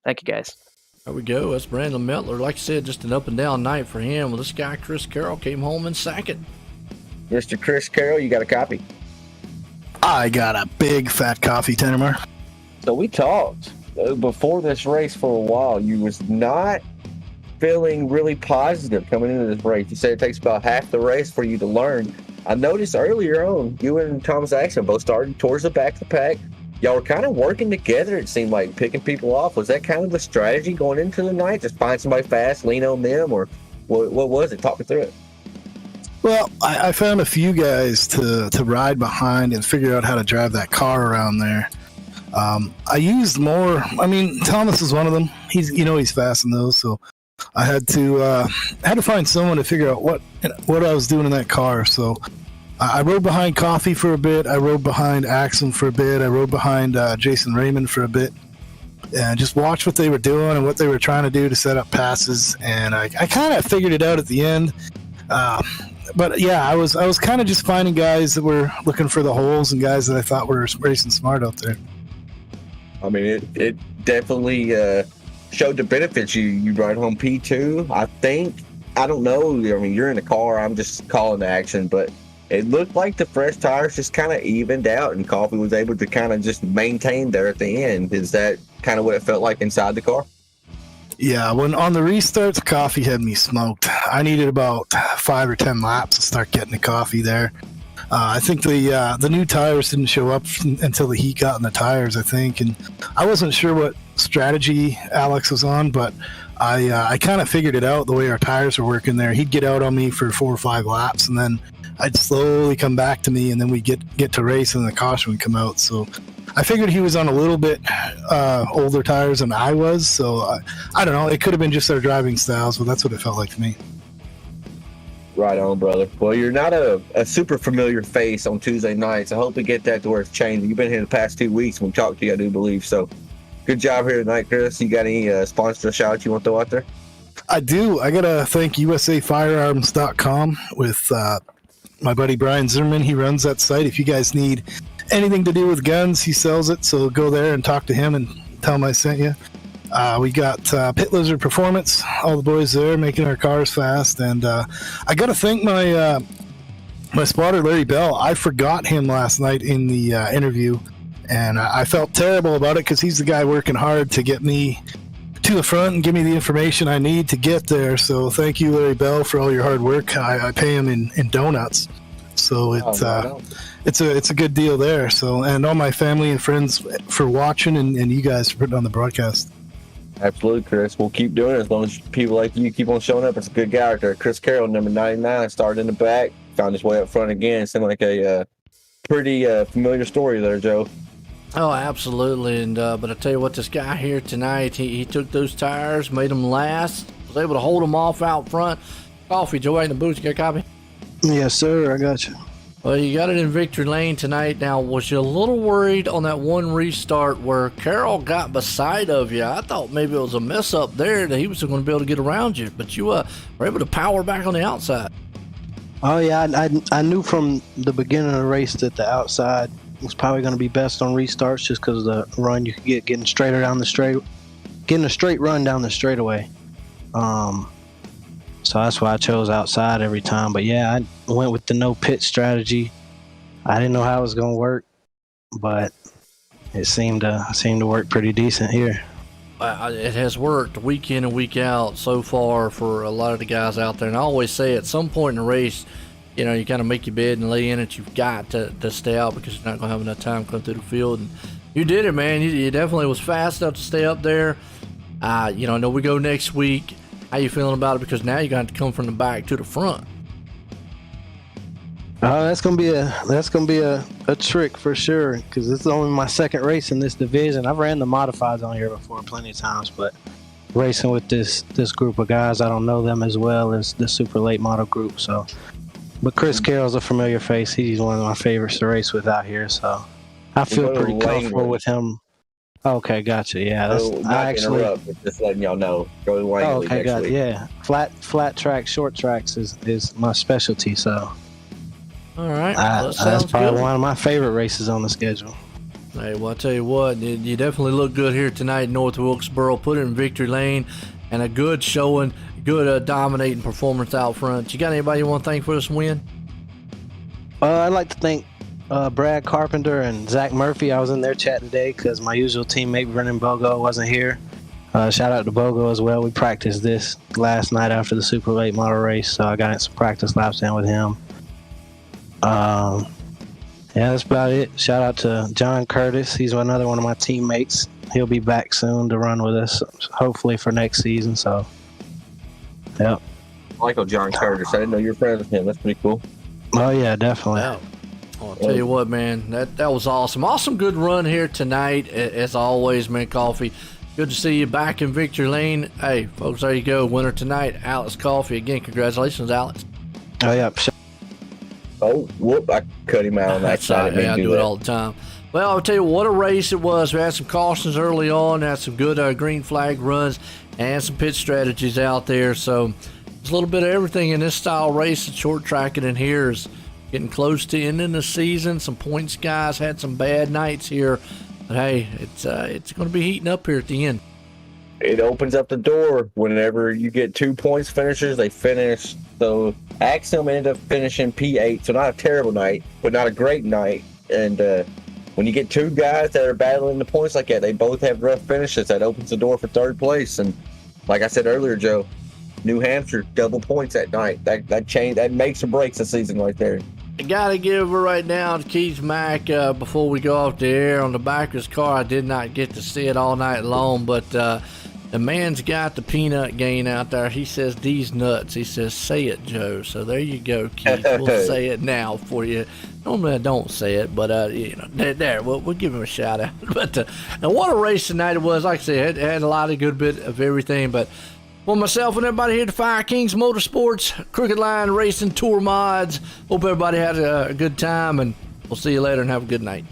Thank you, guys. There we go. That's Brandon Metler. Like I said, just an up and down night for him. Well, this guy, Chris Carroll, came home in 2nd. Mr. Chris Carroll, you got a copy? I got a big fat coffee, Tanner. So we talked before this race for a while. You was not feeling really positive coming into this race. You said it takes about half the race for you to learn. I noticed earlier on, you and Thomas Axon both started towards the back of the pack. Y'all were kind of working together, it seemed like, picking people off. Was that kind of the strategy going into the night? Just find somebody fast, lean on them, or what was it? Talk me through it. Well, I found a few guys to ride behind and figure out how to drive that car around there. I used more. I mean, Thomas is one of them. He's fast in those, so I had to find someone to figure out what I was doing in that car. So I rode behind Coffee for a bit. I rode behind Axon for a bit. I rode behind Jason Raymond for a bit. And just watched what they were doing and what they were trying to do to set up passes. And I kind of figured it out at the end. But yeah, I was kind of just finding guys that were looking for the holes and guys that I thought were racing smart out there. I mean, it definitely showed the benefits. You ride home P2. I think, I don't know. I mean, you're in the car. I'm just calling the action, but it looked like the fresh tires just kind of evened out, and Coffee was able to kind of just maintain there at the end. Is that kind of what it felt like inside the car? Yeah, when on the restarts, Coffee had me smoked. I needed about 5 or 10 laps to start getting the Coffee there. I think the new tires didn't show up until the heat got in the tires, I think, and I wasn't sure what strategy Alex was on, but I kind of figured it out the way our tires were working there. He'd get out on me for 4 or 5 laps, and then I'd slowly come back to me, and then we'd get to race, and the caution would come out. So I figured he was on a little bit older tires than I was, so I don't know. It could have been just our driving styles, but that's what it felt like to me. Right on, brother. Well, you're not a super familiar face on Tuesday nights. I hope we get that to where it's changing. You've been here the past 2 weeks when we talked to you, I do believe. So good job here tonight, Chris. You got any sponsor shout you want to throw out there? I do. I got to thank USAFirearms.com with my buddy Brian Zimmerman. He runs that site. If you guys need anything to do with guns, he sells it. So go there and talk to him and tell him I sent you. We got Pit Lizard Performance, all the boys there making our cars fast. And I got to thank my spotter, Larry Bell. I forgot him last night in the interview, and I felt terrible about it because he's the guy working hard to get me to the front and give me the information I need to get there. So thank you, Larry Bell, for all your hard work. I pay him in donuts. So it's a good deal there. So, and all my family and friends for watching, and you guys for putting on the broadcast. Absolutely, Chris. We'll keep doing it as long as people like you keep on showing up. It's a good guy out there. Chris Carroll, number 99, started in the back, found his way up front again. Seemed like a pretty familiar story there, Joe. Oh, absolutely. And but I tell you what, this guy here tonight, he took those tires, made them last, was able to hold them off out front. Coffee, Joe, in the booth, you got a copy? Yes, sir. I got you. Well, you got it in victory lane tonight. Now, was you a little worried on that one restart where Carroll got beside of you? I thought maybe it was a mess up there that he was going to be able to get around you, but you were able to power back on the outside. Oh, yeah. I knew from the beginning of the race that the outside was probably going to be best on restarts just because of the run you could get getting straighter down the straight, getting a straight run down the straightaway. So that's why I chose outside every time. But yeah, I went with the no pit strategy. I didn't know how it was going to work, but it seemed to work pretty decent here. It has worked week in and week out so far for a lot of the guys out there. And I always say at some point in the race, you know, you kind of make your bed and lay in it. You've got to stay out because you're not going to have enough time to come through the field. And you did it, man. You definitely was fast enough to stay up there. I know we go next week. How you feeling about it? Because now you're going to have to come from the back to the front. That's gonna be a trick for sure, because it's only my second race in this division. I've ran the modifieds on here before plenty of times, but racing with this group of guys, I don't know them as well as the super late model group. So, but Chris Carroll's a familiar face. He's one of my favorites to race with out here, so I feel pretty comfortable with him. Okay, gotcha. Yeah, I actually just letting y'all know. Go Langley okay, next week. Yeah, flat track, short tracks is my specialty. So, all right, that's probably one of my favorite races on the schedule. Hey, well, I tell you what, you definitely look good here tonight, North Wilkesboro. Put it in victory lane, and a good showing, good dominating performance out front. You got anybody you want to thank for this win? I'd like to thank Brad Carpenter and Zach Murphy. I was in their chat today because my usual teammate Brennan Bogo wasn't here. Shout out to Bogo as well. We practiced this last night after the super late model race, so I got some practice laps in with him. Yeah, that's about it. Shout out to John Curtis. He's another one of my teammates. He'll be back soon to run with us, hopefully for next season. So, yep. Michael John Curtis. I didn't know you were friends with him. That's pretty cool. Oh yeah, definitely. Yeah. I'll tell you what, man, that was awesome. Awesome good run here tonight, as always, man. Coffee, good to see you back in victory lane. Hey, folks, there you go. Winner tonight, Alex Coffee. Again, congratulations, Alex. Oh, yeah. Oh, whoop, I cut him out on that side. I do it all the time. Well, I'll tell you what a race it was. We had some cautions early on, had some good green flag runs, and some pit strategies out there. So, There's a little bit of everything in this style race. The short tracking in here is getting close to ending the season. Some points guys had some bad nights here, but hey, it's going to be heating up here at the end. It opens up the door. Whenever you get 2 points finishers, they finish. So Axiom ended up finishing P8, so not a terrible night, but not a great night. And when you get 2 guys that are battling the points like that, they both have rough finishes. That opens the door for 3rd place. And like I said earlier, Joe, New Hampshire double points that night. That makes or breaks the season right there. I gotta give her right now to Keith Mack before we go off the air. On the back of his car, I did not get to see it all night long, but the man's got the peanut gain out there. He says, "These nuts." He says, "Say it, Joe." So there you go, Keith. We'll say it now for you. Normally I don't say it, but there, we'll give him a shout out. But and what a race tonight it was. Like I said, it had a lot of good bit of everything, but for myself and everybody here at Fire Kings Motorsports, Crooked Line Racing Tour Mods, hope everybody had a good time, and we'll see you later and have a good night.